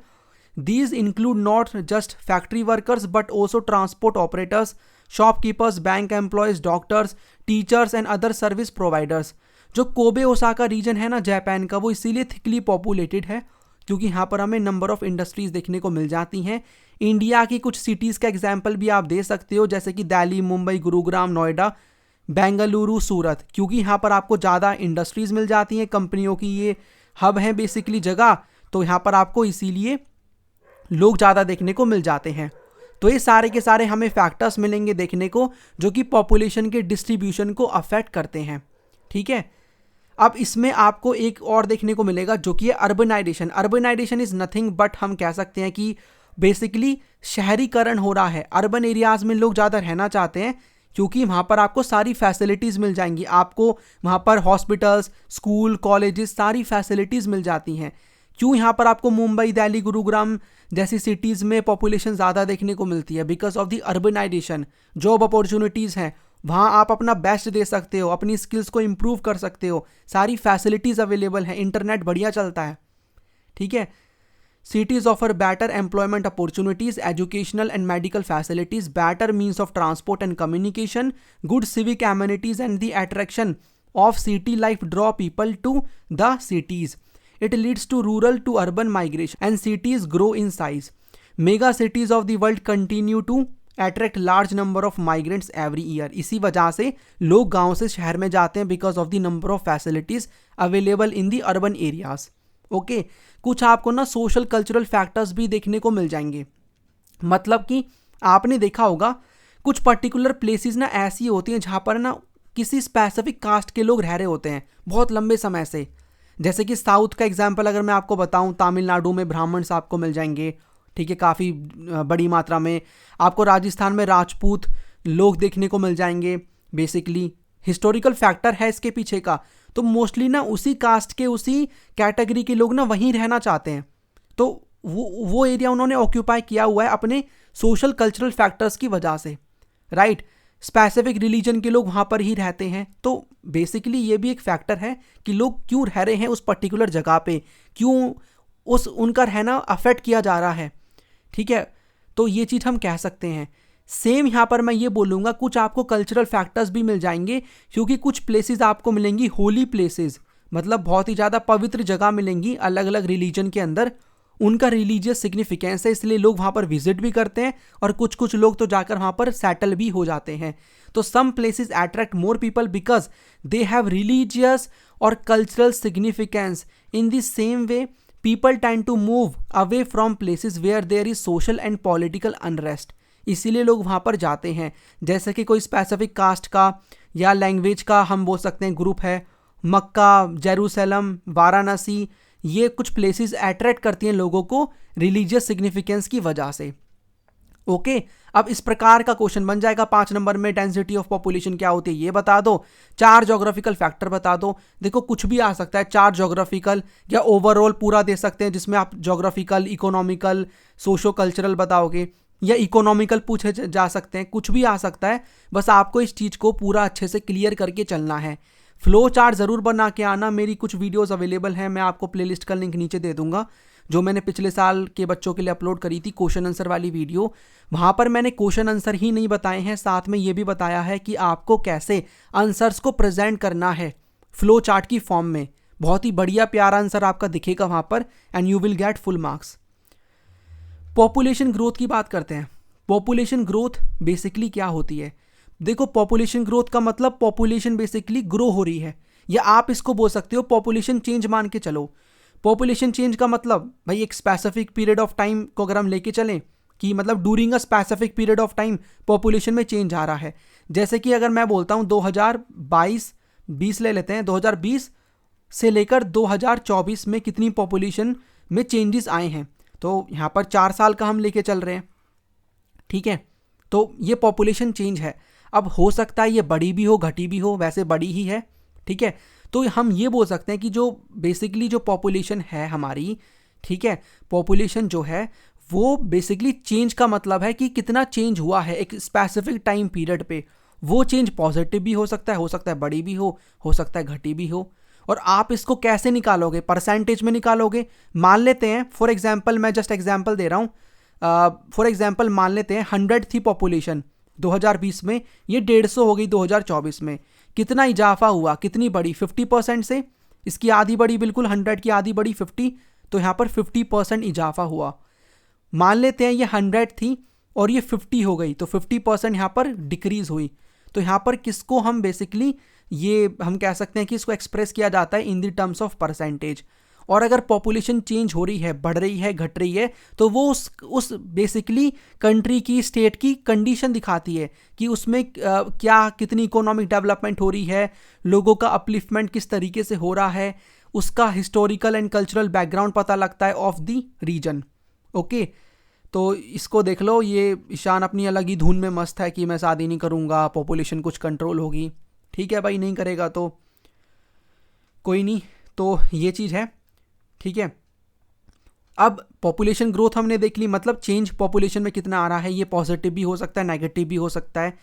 These include not just factory workers but also transport operators, shopkeepers, bank employees, doctors, teachers and other service providers। जो कोबे ओसाका रीजन है ना जापान का, वो इसीलिए थिकली पॉपुलेटेड है क्योंकि यहाँ पर हमें नंबर ऑफ इंडस्ट्रीज देखने को मिल जाती हैं। इंडिया की कुछ सिटीज़ का एग्जाम्पल भी आप दे सकते हो, जैसे कि दिल्ली, मुंबई, गुरुग्राम, नोएडा, बेंगलुरु, सूरत, क्योंकि यहाँ पर आपको ज़्यादा इंडस्ट्रीज मिल जाती हैं, कंपनियों की ये हब है बेसिकली जगह, तो यहाँ पर आपको इसीलिए लोग ज़्यादा देखने को मिल जाते हैं। तो ये सारे के सारे हमें फैक्टर्स मिलेंगे देखने को जो कि पॉपुलेशन के डिस्ट्रीब्यूशन को अफेक्ट करते हैं, ठीक है। अब इसमें आपको एक और देखने को मिलेगा जो कि है urbanization. Urbanization is nothing but हम कह सकते हैं कि बेसिकली शहरीकरण हो रहा है। अर्बन एरियाज़ में लोग ज़्यादा रहना चाहते हैं क्योंकि वहाँ पर आपको सारी फैसिलिटीज़ मिल जाएंगी, आपको वहाँ पर हॉस्पिटल्स, स्कूल, कॉलेजेस, सारी फैसिलिटीज़ मिल जाती हैं। क्यों यहाँ पर आपको मुंबई, दिल्ली, गुरुग्राम जैसी सिटीज़ में पॉपुलेशन ज़्यादा देखने को मिलती है? Because of the urbanization. Job opportunities हैं, वहाँ आप अपना बेस्ट दे सकते हो, अपनी स्किल्स को इम्प्रूव कर सकते हो, सारी फैसिलिटीज़ अवेलेबल हैं, इंटरनेट बढ़िया चलता है, ठीक है। Cities offer better employment opportunities, educational and medical facilities, better means of transport and communication, good civic amenities and the attraction of city life draw people to the cities. It leads to rural to urban migration and cities grow in size. Mega cities of the world continue to attract large number of migrants every year. इसी वजह से लोग गांव से शहर में जाते हैं because of the number of facilities available in the urban areas. Okay कुछ आपको ना सोशल कल्चरल फैक्टर्स भी देखने को मिल जाएंगे। मतलब कि आपने देखा होगा कुछ पर्टिकुलर प्लेसेस ना ऐसी होती हैं जहाँ पर ना किसी स्पेसिफिक कास्ट के लोग रह रहे होते हैं बहुत लंबे समय से। जैसे कि साउथ का एग्जांपल अगर मैं आपको बताऊं, तमिलनाडु में ब्राह्मण्स आपको मिल जाएंगे, ठीक है, काफ़ी बड़ी मात्रा में। आपको राजस्थान में राजपूत लोग देखने को मिल जाएंगे। बेसिकली हिस्टोरिकल फैक्टर है इसके पीछे का, तो मोस्टली ना उसी कास्ट के, उसी कैटेगरी के लोग ना वहीं रहना चाहते हैं, तो वो एरिया उन्होंने ऑक्यूपाई किया हुआ है अपने सोशल कल्चरल फैक्टर्स की वजह से, राइट। स्पेसिफिक रिलीजन के लोग वहाँ पर ही रहते हैं, तो बेसिकली ये भी एक फैक्टर है कि लोग क्यों रह रहे हैं उस पर्टिकुलर जगह पे, क्यों उनका रहना अफेक्ट किया जा रहा है, ठीक है। तो ये चीज़ हम कह सकते हैं। सेम यहाँ पर मैं ये बोलूँगा कुछ आपको कल्चरल फैक्टर्स भी मिल जाएंगे, क्योंकि कुछ प्लेसेस आपको मिलेंगी होली प्लेसेस, मतलब बहुत ही ज़्यादा पवित्र जगह मिलेंगी अलग अलग रिलीजन के अंदर, उनका रिलीजियस सिग्निफिकेंस है, इसलिए लोग वहाँ पर विजिट भी करते हैं और कुछ कुछ लोग तो जाकर वहाँ पर सेटल भी हो जाते हैं। तो some places attract more people because they have religious और cultural significance. In the same way people tend to move away from places where there is social and political unrest, इसीलिए लोग वहाँ पर जाते हैं। जैसे कि कोई स्पेसिफिक कास्ट का या लैंग्वेज का हम बोल सकते हैं ग्रुप है, मक्का, जेरूसलम, वाराणसी, ये कुछ प्लेसेस अट्रैक्ट करती हैं लोगों को रिलीजियस सिग्निफिकेंस की वजह से। ओके, अब इस प्रकार का क्वेश्चन बन जाएगा 5 नंबर में, डेंसिटी ऑफ पॉपुलेशन क्या होती है ये बता दो, 4 ज्योग्राफिकल फैक्टर बता दो। देखो कुछ भी आ सकता है, 4 ज्योग्राफिकल या ओवरऑल पूरा दे सकते हैं जिसमें आप ज्योग्राफिकल, इकोनॉमिकल, सोशो कल्चरल बताओगे, या इकोनॉमिकल पूछे जा सकते हैं, कुछ भी आ सकता है। बस आपको इस चीज़ को पूरा अच्छे से क्लियर करके चलना है। फ्लो चार्ट ज़रूर बना के आना। मेरी कुछ वीडियोस अवेलेबल हैं, मैं आपको प्लेलिस्ट का लिंक नीचे दे दूंगा, जो मैंने पिछले साल के बच्चों के लिए अपलोड करी थी, क्वेश्चन आंसर वाली वीडियो। वहाँ पर मैंने क्वेश्चन आंसर ही नहीं बताए हैं, साथ में ये भी बताया है कि आपको कैसे आंसर्स को प्रेजेंट करना है फ्लो चार्ट की फॉर्म में। बहुत ही बढ़िया प्यारा आंसर आपका दिखेगा वहाँ पर and you will get full marks. Population growth की बात करते हैं। पॉपुलेशन ग्रोथ बेसिकली क्या होती है? देखो, पॉपुलेशन ग्रोथ का मतलब पॉपुलेशन बेसिकली ग्रो हो रही है, या आप इसको बोल सकते हो पॉपुलेशन चेंज मान के चलो। पॉपुलेशन चेंज का मतलब भाई एक स्पेसिफिक पीरियड ऑफ टाइम को अगर हम लेके चलें कि मतलब during a specific period of time population में चेंज आ रहा है। जैसे कि अगर मैं बोलता हूँ 2022 ले लेते हैं, 2020 से लेकर 2024 में कितनी पॉपुलेशन में चेंजेस आए हैं, तो यहाँ पर 4 साल का हम लेके चल रहे हैं, ठीक है। तो ये पॉपुलेशन चेंज है। अब हो सकता है ये बड़ी भी हो, घटी भी हो, वैसे बड़ी ही है, ठीक है। तो हम ये बोल सकते हैं कि जो बेसिकली जो पॉपुलेशन है हमारी, ठीक है, पॉपुलेशन जो है वो बेसिकली चेंज का मतलब है कि कितना चेंज हुआ है एक स्पेसिफिक टाइम पीरियड पे। वो चेंज पॉजिटिव भी हो सकता है बड़ी भी हो सकता है घटी भी हो। और आप इसको कैसे निकालोगे? परसेंटेज में निकालोगे। मान लेते हैं फॉर एग्जांपल, मैं जस्ट एग्जांपल दे रहा हूँ, फॉर एग्जांपल मान लेते हैं 100 थी पॉपुलेशन 2020 में, ये 150 हो गई 2024 में। कितना इजाफा हुआ, कितनी बढ़ी? 50% से इसकी आधी बढ़ी, बिल्कुल 100 की आधी बढ़ी 50, तो यहाँ पर 50% इजाफा हुआ। मान लेते हैं ये 100 थी और ये 50 हो गई, तो 50% यहाँ पर डिक्रीज हुई। तो यहाँ पर किसको हम बेसिकली ये हम कह सकते हैं कि इसको एक्सप्रेस किया जाता है in the terms of percentage. और अगर पॉपुलेशन चेंज हो रही है, बढ़ रही है, घट रही है, तो वो उस बेसिकली कंट्री की, स्टेट की कंडीशन दिखाती है कि उसमें क्या कितनी इकोनॉमिक डेवलपमेंट हो रही है, लोगों का अपलिफ्टमेंट किस तरीके से हो रहा है, उसका हिस्टोरिकल एंड कल्चरल बैकग्राउंड पता लगता है ऑफ द रीजन। ओके, तो इसको देख लो, ये ईशान अपनी अलग ही धुन में मस्त है कि मैं शादी नहीं करूँगा, पॉपुलेशन कुछ कंट्रोल होगी। ठीक है भाई, नहीं करेगा तो कोई नहीं, तो ये चीज़ है। ठीक है, अब पॉपुलेशन ग्रोथ हमने देख ली, मतलब चेंज पॉपुलेशन में कितना आ रहा है, ये पॉजिटिव भी हो सकता है, नेगेटिव भी हो सकता है।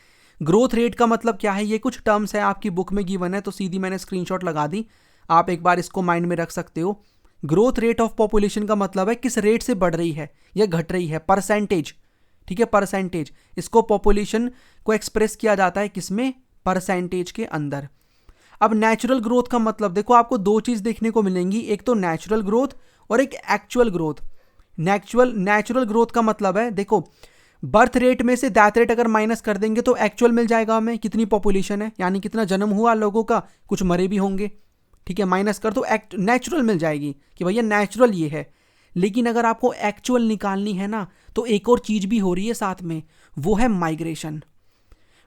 ग्रोथ रेट का मतलब क्या है, ये कुछ टर्म्स है आपकी बुक में गिवन है, तो सीधी मैंने स्क्रीनशॉट लगा दी, आप एक बार इसको माइंड में रख सकते हो। ग्रोथ रेट ऑफ पॉपुलेशन का मतलब है किस रेट से बढ़ रही है या घट रही है, परसेंटेज। ठीक है, परसेंटेज, इसको पॉपुलेशन को एक्सप्रेस किया जाता है किसमें? परसेंटेज के अंदर। अब नेचुरल ग्रोथ का मतलब देखो, आपको दो चीज देखने को मिलेंगी, एक तो नेचुरल ग्रोथ और एक एक्चुअल ग्रोथ। नेचुरल ग्रोथ का मतलब है, देखो बर्थ रेट में से डेथ रेट अगर माइनस कर देंगे तो एक्चुअल मिल जाएगा हमें कितनी पॉपुलेशन है, यानी कितना जन्म हुआ लोगों का, कुछ मरे भी होंगे। ठीक है, माइनस कर तो नेचुरल मिल जाएगी कि भैया नेचुरल ये है। लेकिन अगर आपको एक्चुअल निकालनी है ना, तो एक और चीज भी हो रही है साथ में, वो है माइग्रेशन।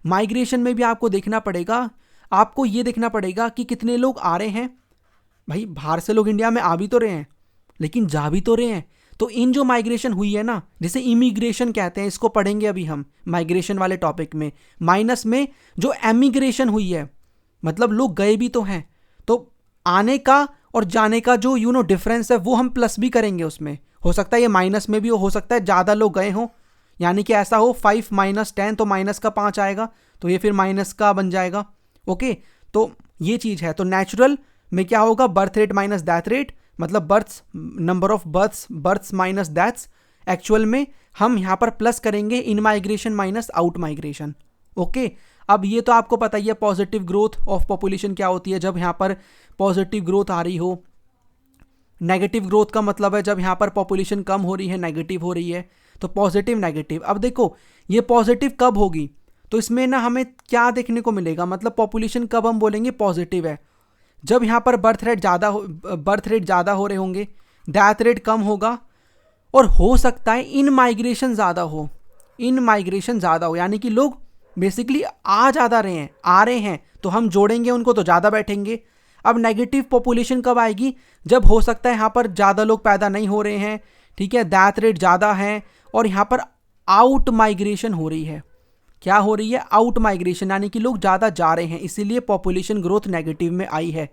माइग्रेशन में भी आपको देखना पड़ेगा, आपको ये देखना पड़ेगा कि कितने लोग आ रहे हैं। भाई बाहर से लोग इंडिया में आ भी तो रहे हैं, लेकिन जा भी तो रहे हैं। तो इन जो माइग्रेशन हुई है ना, जिसे इमिग्रेशन कहते हैं, इसको पढ़ेंगे अभी हम माइग्रेशन वाले टॉपिक में। माइनस में जो एमिग्रेशन हुई है, मतलब लोग गए भी तो हैं, तो आने का और जाने का जो डिफरेंस है वो हम प्लस भी करेंगे उसमें। हो सकता है ये माइनस में भी हो सकता है ज़्यादा लोग गए हों, यानी कि ऐसा हो 5 - 10 तो माइनस का 5 आएगा, तो ये फिर माइनस का बन जाएगा। ओके, तो ये चीज़ है। तो नेचुरल में क्या होगा, birth rate minus death rate, मतलब births, number of births minus deaths. Actual में हम यहाँ पर प्लस करेंगे in migration minus out migration. Okay, अब ये तो आपको पता ही है पॉजिटिव ग्रोथ ऑफ पॉपुलेशन क्या होती है, जब यहाँ पर पॉजिटिव ग्रोथ आ रही हो। नेगेटिव ग्रोथ का मतलब है जब यहाँ पर पॉपुलेशन कम हो रही है, नेगेटिव हो रही है। तो पॉजिटिव नेगेटिव। अब देखो ये पॉजिटिव कब होगी, तो इसमें ना हमें क्या देखने को मिलेगा, मतलब पॉपुलेशन कब हम बोलेंगे पॉजिटिव है, जब यहाँ पर बर्थ रेट ज़्यादा हो रहे होंगे, डेथ रेट कम होगा, और हो सकता है इन माइग्रेशन ज़्यादा हो, यानी कि लोग बेसिकली आ रहे हैं, तो हम जोड़ेंगे उनको तो ज़्यादा बैठेंगे। अब नेगेटिव पॉपुलेशन कब आएगी, जब हो सकता है यहाँ पर ज़्यादा लोग पैदा नहीं हो रहे हैं, ठीक है, डेथ रेट ज़्यादा है, और यहाँ पर आउट माइग्रेशन हो रही है। क्या हो रही है? आउट माइग्रेशन, यानी कि लोग ज़्यादा जा रहे हैं, इसीलिए पॉपुलेशन ग्रोथ नेगेटिव में आई है।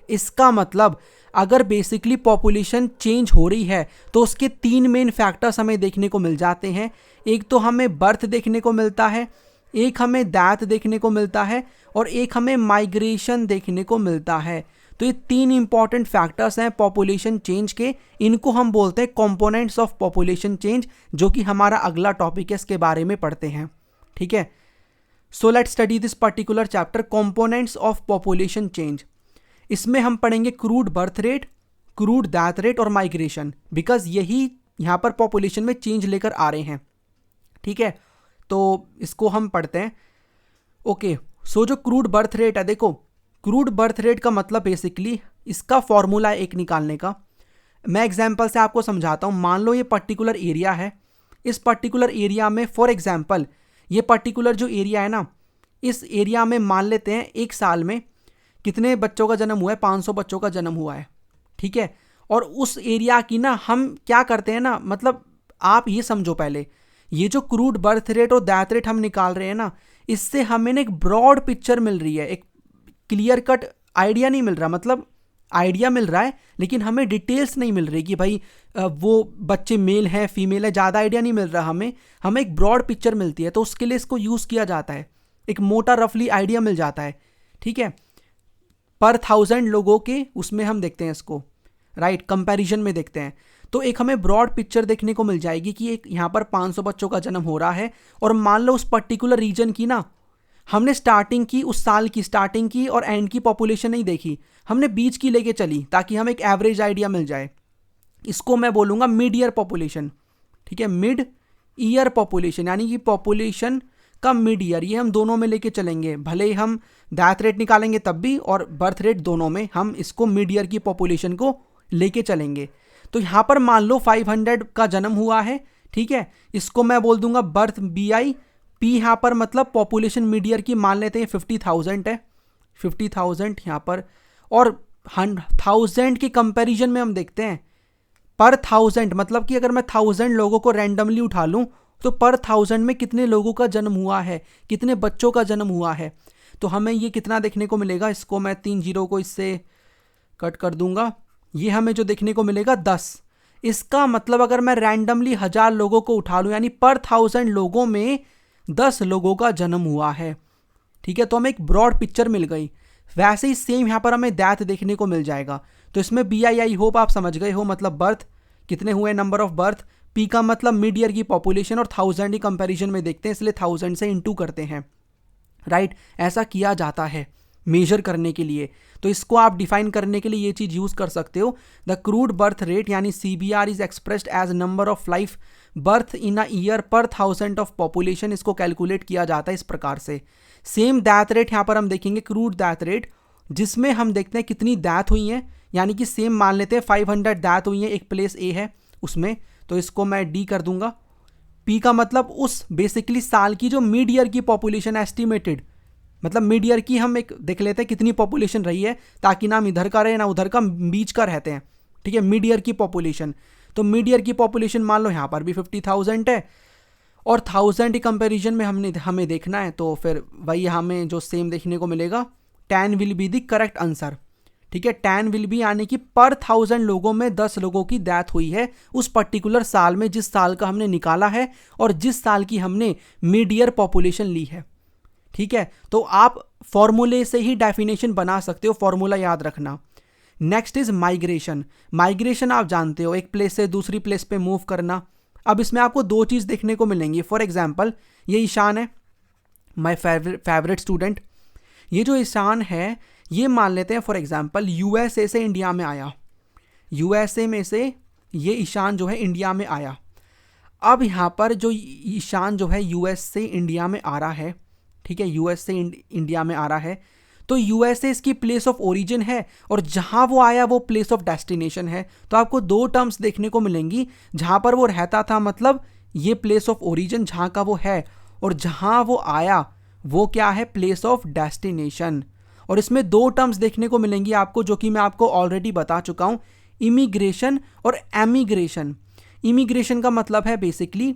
इसका मतलब अगर बेसिकली पॉपुलेशन चेंज हो रही है तो उसके 3 मेन फैक्टर्स हमें देखने को मिल जाते हैं। एक तो हमें बर्थ देखने को मिलता है, एक हमें डेथ देखने को मिलता है, और एक हमें माइग्रेशन देखने को मिलता है। तो ये 3 इंपॉर्टेंट फैक्टर्स हैं पॉपुलेशन चेंज के, इनको हम बोलते हैं कंपोनेंट्स ऑफ पॉपुलेशन चेंज, जो कि हमारा अगला टॉपिक है, इसके बारे में पढ़ते हैं। ठीक है, so let's study this particular chapter, components of population change. इसमें हम पढ़ेंगे crude birth rate, crude death rate और माइग्रेशन, बिकॉज यही यहाँ पर पॉपुलेशन में चेंज लेकर आ रहे हैं। ठीक है, तो इसको हम पढ़ते हैं। ओके, सो जो क्रूड बर्थ रेट है, देखो क्रूड बर्थ रेट का मतलब बेसिकली इसका फॉर्मूला एक निकालने का। मैं एग्जांपल से आपको समझाता हूँ। मान लो ये पर्टिकुलर एरिया है, इस पर्टिकुलर एरिया में फॉर एग्जांपल ये पर्टिकुलर जो एरिया है ना, इस एरिया में मान लेते हैं एक साल में कितने बच्चों का जन्म हुआ है, 500 बच्चों का जन्म हुआ है। ठीक है, और उस एरिया की ना हम क्या करते हैं ना, मतलब आप ये समझो पहले, ये जो क्रूड बर्थ रेट और डेथ रेट हम निकाल रहे हैं ना, इससे हमें एक ब्रॉड पिक्चर मिल रही है, एक क्लियर कट आइडिया नहीं मिल रहा, मतलब आइडिया मिल रहा है लेकिन हमें डिटेल्स नहीं मिल रही कि भाई वो बच्चे मेल हैं फीमेल है, ज़्यादा आइडिया नहीं मिल रहा हमें एक ब्रॉड पिक्चर मिलती है, तो उसके लिए इसको यूज़ किया जाता है, एक मोटा रफली आइडिया मिल जाता है, ठीक है, पर 1000 लोगों के उसमें हम देखते हैं इसको, राइट, कंपैरिजन में देखते हैं, तो एक हमें ब्रॉड पिक्चर देखने को मिल जाएगी कि एक यहाँ पर 500 बच्चों का जन्म हो रहा है, और मान लो उस पर्टिकुलर रीजन की ना हमने स्टार्टिंग की, उस साल की स्टार्टिंग की और एंड की पॉपुलेशन नहीं देखी, हमने बीच की लेके चली ताकि हमें एक एवरेज आइडिया मिल जाए। इसको मैं बोलूँगा मिड ईयर पॉपुलेशन, ठीक है, मिड ईयर पॉपुलेशन, यानी कि पॉपुलेशन का मिड ईयर, ये हम दोनों में लेके चलेंगे, भले ही हम डेथ रेट निकालेंगे तब भी और बर्थ रेट दोनों में हम इसको मिड ईयर की पॉपुलेशन को लेके चलेंगे। तो यहाँ पर मान लो 500 का जन्म हुआ है, ठीक है, इसको मैं बोल दूंगा बर्थ BI, P यहाँ पर मतलब पॉपुलेशन मिड ईयर की मान लेते हैं 50,000 है, 50,000 यहाँ पर, और 1000 के कंपैरिजन में हम देखते हैं पर 1000, मतलब कि अगर मैं 1000 लोगों को रैंडमली उठा लूँ तो पर 1000 में कितने लोगों का जन्म हुआ है, कितने बच्चों का जन्म हुआ है, तो हमें ये कितना देखने को मिलेगा, इसको मैं 3 जीरो को इससे कट कर दूंगा, ये हमें जो देखने को मिलेगा 10। इसका मतलब अगर मैं रैंडमली 1000 लोगों को उठा लूँ यानी पर 1000 लोगों में 10 लोगों का जन्म हुआ है, ठीक है, तो हमें एक ब्रॉड पिक्चर मिल गई। वैसे ही सेम यहाँ पर हमें डेथ देखने को मिल जाएगा, तो इसमें BI आई होप आप समझ गए हो, मतलब बर्थ कितने हुए, नंबर ऑफ बर्थ, P का मतलब मिड ईयर की पॉपुलेशन, और 1000 की कंपैरिजन में देखते हैं इसलिए 1000 से इंटू करते हैं, राइट, ऐसा किया जाता है मेजर करने के लिए। तो इसको आप डिफाइन करने के लिए ये चीज़ यूज़ कर सकते हो, द क्रूड बर्थ रेट यानी CBR is expressed as number of life birth in a year per 1000 of population, इसको कैलकुलेट किया जाता है इस प्रकार से। सेम डेथ रेट यहाँ पर हम देखेंगे, क्रूड डेथ रेट, जिसमें हम देखते हैं कितनी डेथ हुई हैं, यानी कि सेम मान लेते हैं 500 डेथ हुई हैं, एक प्लेस A है उसमें, तो इसको मैं D कर दूंगा। P का मतलब उस बेसिकली साल की जो मिड ईयर की पॉपुलेशन एस्टिमेटेड, मतलब मिड ईयर की हम एक देख लेते हैं कितनी पॉपुलेशन रही है, ताकि ना हम इधर का रहे ना उधर का, बीच का रहते हैं, ठीक है, मिड ईयर की पॉपुलेशन। तो मिड ईयर की पॉपुलेशन मान लो यहाँ पर भी 50,000 है, और 1000 के कंपैरिजन में हमें देखना है, तो फिर वही हमें जो सेम देखने को मिलेगा, 10 will be the correct answer, ठीक है, 10 विल बी यानी कि पर 1000 लोगों में 10 लोगों की डेथ हुई है उस पर्टिकुलर साल में, जिस साल का हमने निकाला है और जिस साल की हमने मिड ईयर पॉपुलेशन ली है, ठीक है। तो आप फॉर्मूले से ही डेफिनेशन बना सकते हो, फॉर्मूला याद रखना। Next is migration. माइग्रेशन आप जानते हो, एक प्लेस से दूसरी प्लेस पे मूव करना। अब इसमें आपको दो चीज़ देखने को मिलेंगी। फॉर एग्जाम्पल ये ईशान है, माई फेवरेट स्टूडेंट। ये जो ईशान है ये मान लेते हैं फॉर एग्जाम्पल USA से इंडिया में आया, USA में से ये ईशान जो है इंडिया में आया। अब यहाँ पर जो ईशान जो है US से इंडिया में आ रहा है, ठीक है, US से इंडिया में आ रहा है, तो USA इसकी प्लेस ऑफ ओरिजिन है और जहाँ वो आया वो प्लेस ऑफ डेस्टिनेशन है। तो आपको दो टर्म्स देखने को मिलेंगी, जहाँ पर वो रहता था मतलब ये प्लेस ऑफ ओरिजिन जहाँ का वो है, और जहाँ वो आया वो क्या है, प्लेस ऑफ डेस्टिनेशन। और इसमें दो टर्म्स देखने को मिलेंगी आपको, जो कि मैं आपको ऑलरेडी बता चुका हूँ, इमिग्रेशन और एमिग्रेशन। इमिग्रेशन का मतलब है बेसिकली,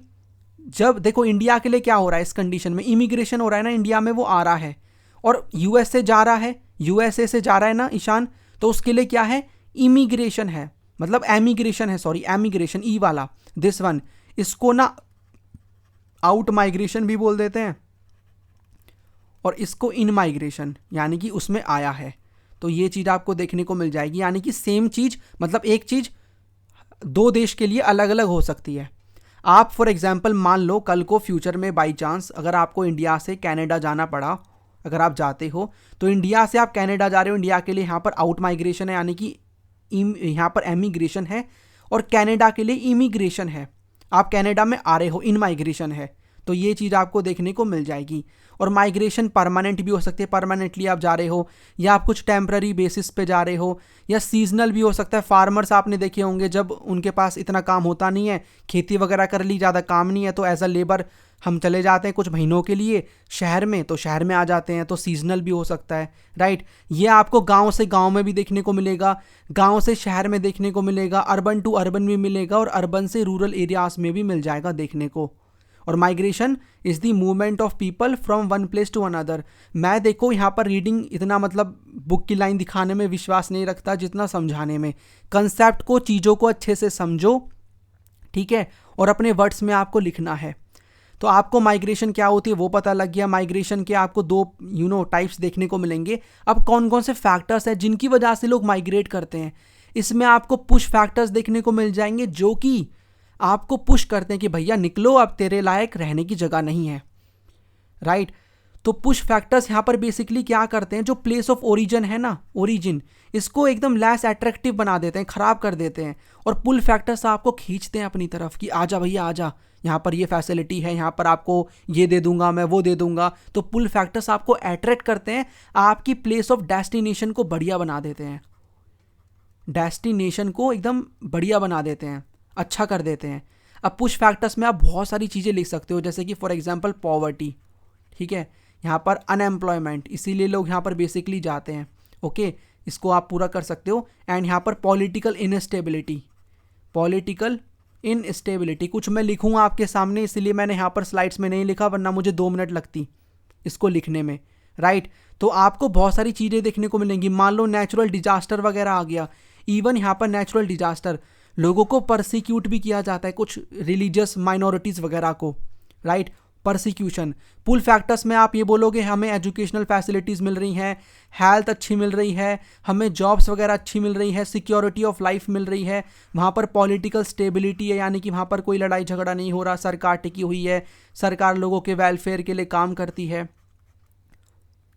जब देखो इंडिया के लिए क्या हो रहा है इस कंडीशन में, इमिग्रेशन हो रहा है ना, इंडिया में वो आ रहा है और US से जा रहा है, USA से जा रहा है ना ईशान, तो उसके लिए क्या है, इमिग्रेशन है, मतलब एमिग्रेशन है, सॉरी एमिग्रेशन, ई वाला दिस वन, इसको ना आउट माइग्रेशन भी बोल देते हैं, और इसको इन माइग्रेशन यानी कि उसमें आया है। तो ये चीज़ आपको देखने को मिल जाएगी, यानी कि सेम चीज़, मतलब एक चीज़ दो देश के लिए अलग अलग हो सकती है। आप फॉर एग्जांपल मान लो कल को फ्यूचर में बाय चांस अगर आपको इंडिया से कनाडा जाना पड़ा, अगर आप जाते हो तो इंडिया से आप कनाडा जा रहे हो, इंडिया के लिए यहाँ पर आउट माइग्रेशन है यानी कि यहाँ पर एमिग्रेशन है, और कनाडा के लिए इमिग्रेशन है, आप कनाडा में आ रहे हो, इन माइग्रेशन है। तो ये चीज़ आपको देखने को मिल जाएगी। और माइग्रेशन परमानेंट भी हो सकती है, परमानेंटली आप जा रहे हो, या आप कुछ टेम्पररी बेसिस पे जा रहे हो, या सीजनल भी हो सकता है। फार्मर्स आपने देखे होंगे जब उनके पास इतना काम होता नहीं है, खेती वगैरह कर ली, ज़्यादा काम नहीं है, तो एज अ लेबर हम चले जाते हैं कुछ महीनों के लिए शहर में, तो शहर में आ जाते हैं, तो सीजनल भी हो सकता है, राइट। ये आपको गांव से गांव में भी देखने को मिलेगा, गांव से शहर में देखने को मिलेगा, अर्बन टू अर्बन भी मिलेगा, और अर्बन से रूरल एरियाज में भी मिल जाएगा देखने को। और migration is the movement of people from one place to another. मैं देखो यहाँ पर रीडिंग इतना मतलब बुक की लाइन दिखाने में विश्वास नहीं रखता जितना समझाने में। कंसेप्ट को, चीज़ों को अच्छे से समझो, ठीक है, और अपने वर्ड्स में आपको लिखना है। तो आपको माइग्रेशन क्या होती है वो पता लग गया। माइग्रेशन के आपको दो टाइप्स देखने को मिलेंगे। अब कौन कौन से फैक्टर्स हैं जिनकी वजह से लोग माइग्रेट करते हैं, इसमें आपको पुश फैक्टर्स देखने को मिल जाएंगे जो कि आपको पुश करते हैं कि भैया निकलो, अब तेरे लायक रहने की जगह नहीं है, राइट। तो पुश फैक्टर्स यहाँ पर बेसिकली क्या करते हैं, जो प्लेस ऑफ ओरिजिन है ना, ओरिजिन, इसको एकदम लेस अट्रैक्टिव बना देते हैं, खराब कर देते हैं। और पुल फैक्टर्स आपको खींचते हैं अपनी तरफ कि आजा भैया आजा, यहाँ पर ये फैसिलिटी है, यहाँ पर आपको ये दे दूंगा, मैं वो दे दूंगा। तो पुल फैक्टर्स आपको अट्रैक्ट करते हैं, आपकी प्लेस ऑफ डेस्टिनेशन को बढ़िया बना देते हैं, डेस्टिनेशन को एकदम बढ़िया बना देते हैं, अच्छा कर देते हैं। अब पुश फैक्टर्स में आप बहुत सारी चीज़ें लिख सकते हो, जैसे कि फॉर एग्जांपल पॉवर्टी, ठीक है, यहाँ पर अनएम्प्लॉयमेंट, इसीलिए लोग यहाँ पर बेसिकली जाते हैं, ओके, इसको आप पूरा कर सकते हो। एंड यहाँ पर पॉलिटिकल इनस्टेबिलिटी, पॉलिटिकल इनस्टेबिलिटी, कुछ मैं लिखूँगा आपके सामने, इसलिए मैंने यहाँ पर स्लाइड्स में नहीं लिखा, वरना मुझे 2 मिनट लगती इसको लिखने में, राइट। तो आपको बहुत सारी चीज़ें देखने को मिलेंगी। मान लो नेचुरल डिजास्टर वगैरह आ गया, इवन यहाँ पर नेचुरल डिजास्टर लोगों को परसिक्यूट भी किया जाता है, कुछ रिलीजियस माइनॉरिटीज़ वगैरह को, राइट, परसिक्यूशन। पुल फैक्टर्स में आप ये बोलोगे हमें एजुकेशनल फैसिलिटीज़ मिल रही हैं, हेल्थ अच्छी मिल रही है, हमें जॉब्स वगैरह अच्छी मिल रही है, सिक्योरिटी ऑफ लाइफ मिल रही है, वहाँ पर पॉलिटिकल स्टेबिलिटी है, यानी कि वहाँ पर कोई लड़ाई झगड़ा नहीं हो रहा, सरकार टिकी हुई है, सरकार लोगों के वेलफेयर के लिए काम करती है,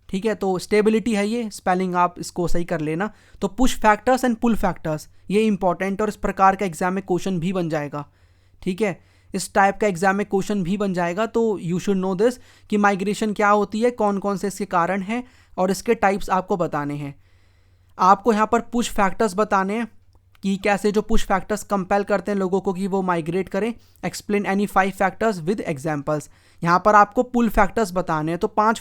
ठीक है। तो स्टेबिलिटी है, ये स्पेलिंग आप इसको सही कर लेना। तो push factors and pull factors ये इंपॉर्टेंट, और इस प्रकार का एग्जाम में क्वेश्चन भी बन जाएगा, ठीक है, इस टाइप का एग्जाम में क्वेश्चन भी बन जाएगा। तो यू शुड नो दिस कि माइग्रेशन क्या होती है, कौन कौन से इसके कारण हैं, और इसके टाइप्स आपको बताने हैं। आपको यहाँ पर पुश फैक्टर्स बताने हैं कि कैसे जो पुश फैक्टर्स कंपेल करते हैं लोगों को कि वो माइग्रेट करें। Explain any 5 factors with examples. यहाँ पर आपको पुल फैक्टर्स बताने हैं, तो 5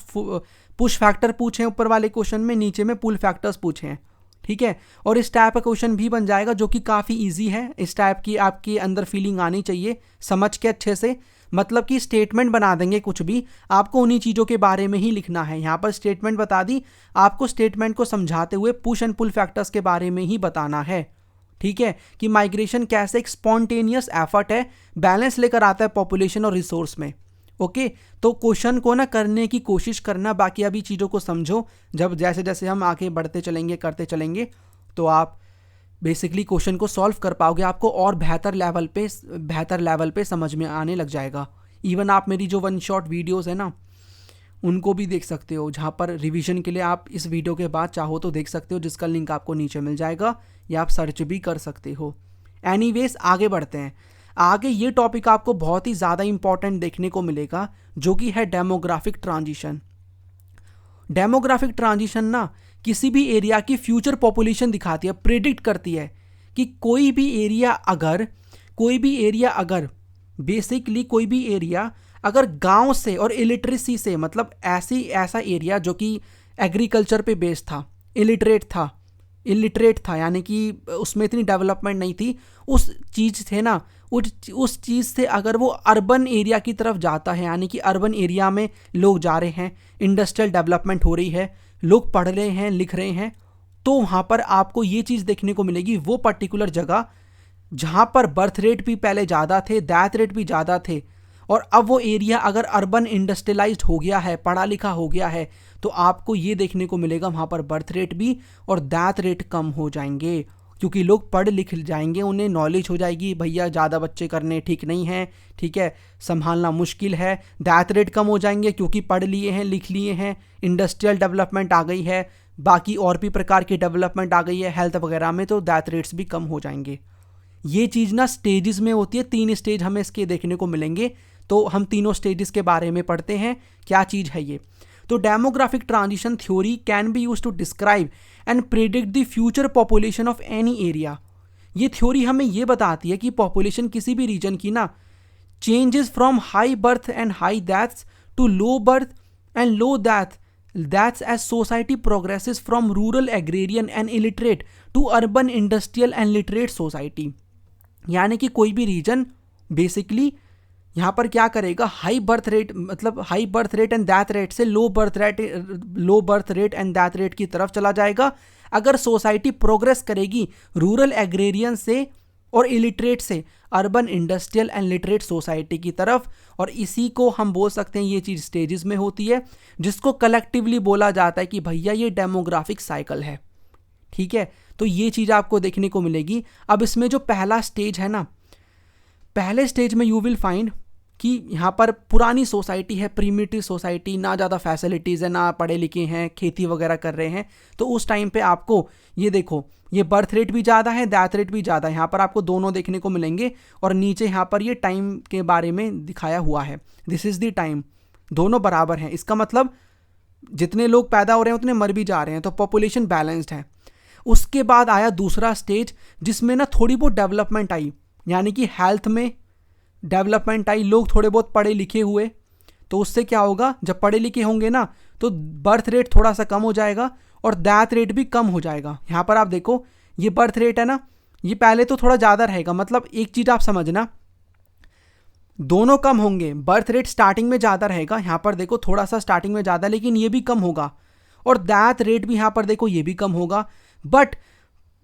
पुश फैक्टर पूछे हैं ऊपर वाले क्वेश्चन में, नीचे में पुल फैक्टर्स पूछे हैं, ठीक है। और इस टाइप का क्वेश्चन भी बन जाएगा जो कि काफ़ी इजी है। इस टाइप की आपके अंदर फीलिंग आनी चाहिए, समझ के अच्छे से, मतलब कि स्टेटमेंट बना देंगे कुछ भी, आपको उन्हीं चीज़ों के बारे में ही लिखना है। यहाँ पर स्टेटमेंट बता दी, आपको स्टेटमेंट को समझाते हुए पुश एंड पुल फैक्टर्स के बारे में ही बताना है, ठीक है, कि माइग्रेशन कैसे एक स्पॉन्टेनियस एफर्ट है, बैलेंस लेकर आता है पॉपुलेशन और रिसोर्स में, ओके। तो क्वेश्चन को ना करने की कोशिश करना, बाकी अभी चीज़ों को समझो। जब जैसे जैसे हम आगे बढ़ते चलेंगे, करते चलेंगे, तो आप बेसिकली क्वेश्चन को सॉल्व कर पाओगे, आपको और बेहतर लेवल पे समझ में आने लग जाएगा। इवन आप मेरी जो 1 शॉट वीडियोस है ना, उनको भी देख सकते हो, जहाँ पर रिवीजन के लिए आप इस वीडियो के बाद चाहो तो देख सकते हो, जिसका लिंक आपको नीचे मिल जाएगा, या आप सर्च भी कर सकते हो। एनीवेज आगे बढ़ते हैं। आगे ये टॉपिक आपको बहुत ही ज़्यादा इंपॉर्टेंट देखने को मिलेगा, जो कि है डेमोग्राफिक ट्रांजिशन। डेमोग्राफिक ट्रांजिशन ना किसी भी एरिया की फ्यूचर पॉपुलेशन दिखाती है, प्रेडिक्ट करती है कि कोई भी एरिया अगर गांव से और इलिटरेसी से, मतलब ऐसा एरिया जो कि एग्रीकल्चर पे बेस्ड था, इलिटरेट था, यानी कि उसमें इतनी डेवलपमेंट नहीं थी, उस चीज़ से अगर वो अर्बन एरिया की तरफ जाता है, यानी कि अर्बन एरिया में लोग जा रहे हैं, इंडस्ट्रियल डेवलपमेंट हो रही है, लोग पढ़ रहे हैं, लिख रहे हैं, तो वहाँ पर आपको ये चीज़ देखने को मिलेगी, वो पर्टिकुलर जगह जहाँ पर बर्थ रेट भी पहले ज़्यादा थे, डेथ रेट भी ज़्यादा थे, और अब वो एरिया अगर अर्बन इंडस्ट्रियलाइज्ड हो गया है, पढ़ा लिखा हो गया है, तो आपको ये देखने को मिलेगा वहाँ पर बर्थ रेट भी और डेथ रेट कम हो जाएंगे, क्योंकि लोग पढ़ लिख जाएंगे, उन्हें नॉलेज हो जाएगी, भैया ज़्यादा बच्चे करने ठीक नहीं है, ठीक है, संभालना मुश्किल है। डेथ रेट कम हो जाएंगे क्योंकि पढ़ लिए हैं, लिख लिए हैं, इंडस्ट्रियल डेवलपमेंट आ गई है, बाकी और भी प्रकार की डेवलपमेंट आ गई है हेल्थ वगैरह में, तो डेथ रेट्स भी कम हो जाएंगे। ये चीज़ ना स्टेजेस में होती है, 3 स्टेज हमें इसके देखने को मिलेंगे, तो हम तीनों स्टेजेस के बारे में पढ़ते हैं, क्या चीज़ है ये। तो demographic transition theory can be used to describe and predict the future population of any area. ये थ्योरी हमें ये बताती है कि पॉपुलेशन किसी भी रीजन की ना changes from high birth and high deaths to low birth and low deaths as society progresses from rural agrarian and illiterate to urban industrial and literate society. यानी कि कोई भी रीजन बेसिकली यहाँ पर क्या करेगा, हाई बर्थ रेट मतलब high birth rate and death rate से low birth rate and death rate की तरफ चला जाएगा। अगर सोसाइटी प्रोग्रेस करेगी रूरल एग्रेरियन से और इलिटरेट से urban industrial and literate society की तरफ, और इसी को हम बोल सकते हैं ये चीज़ स्टेजेस में होती है, जिसको कलेक्टिवली बोला जाता है कि भैया ये डेमोग्राफिक साइकिल है। ठीक है, तो ये चीज़ आपको देखने को मिलेगी। अब इसमें जो पहला स्टेज है ना, पहले स्टेज में यू विल फाइंड कि यहाँ पर पुरानी सोसाइटी है, प्रीमिटिव सोसाइटी, ना ज़्यादा फैसिलिटीज़ है, ना पढ़े लिखे हैं, खेती वगैरह कर रहे हैं। तो उस टाइम पे आपको ये देखो, ये बर्थ रेट भी ज़्यादा है, डेथ रेट भी ज़्यादा है, यहाँ पर आपको दोनों देखने को मिलेंगे। और नीचे यहाँ पर ये टाइम के बारे में दिखाया हुआ है, दिस इज़ द टाइम, दोनों बराबर हैं। इसका मतलब जितने लोग पैदा हो रहे हैं उतने मर भी जा रहे हैं, तो पॉपुलेशन बैलेंस्ड है। उसके बाद आया दूसरा स्टेज, जिसमें ना थोड़ी बहुत डेवलपमेंट आई, यानी कि हेल्थ में डेवलपमेंट आई, लोग थोड़े बहुत पढ़े लिखे हुए। तो उससे क्या होगा, जब पढ़े लिखे होंगे ना तो बर्थ रेट थोड़ा सा कम हो जाएगा और डेथ रेट भी कम हो जाएगा। यहाँ पर आप देखो, ये बर्थ रेट है ना, ये पहले तो थोड़ा ज़्यादा रहेगा। मतलब एक चीज़ आप समझना, दोनों कम होंगे। बर्थ रेट स्टार्टिंग में ज़्यादा रहेगा, यहाँ पर देखो थोड़ा सा स्टार्टिंग में ज़्यादा, लेकिन ये भी कम होगा। और डेथ रेट भी यहाँ पर देखो ये भी कम होगा। बट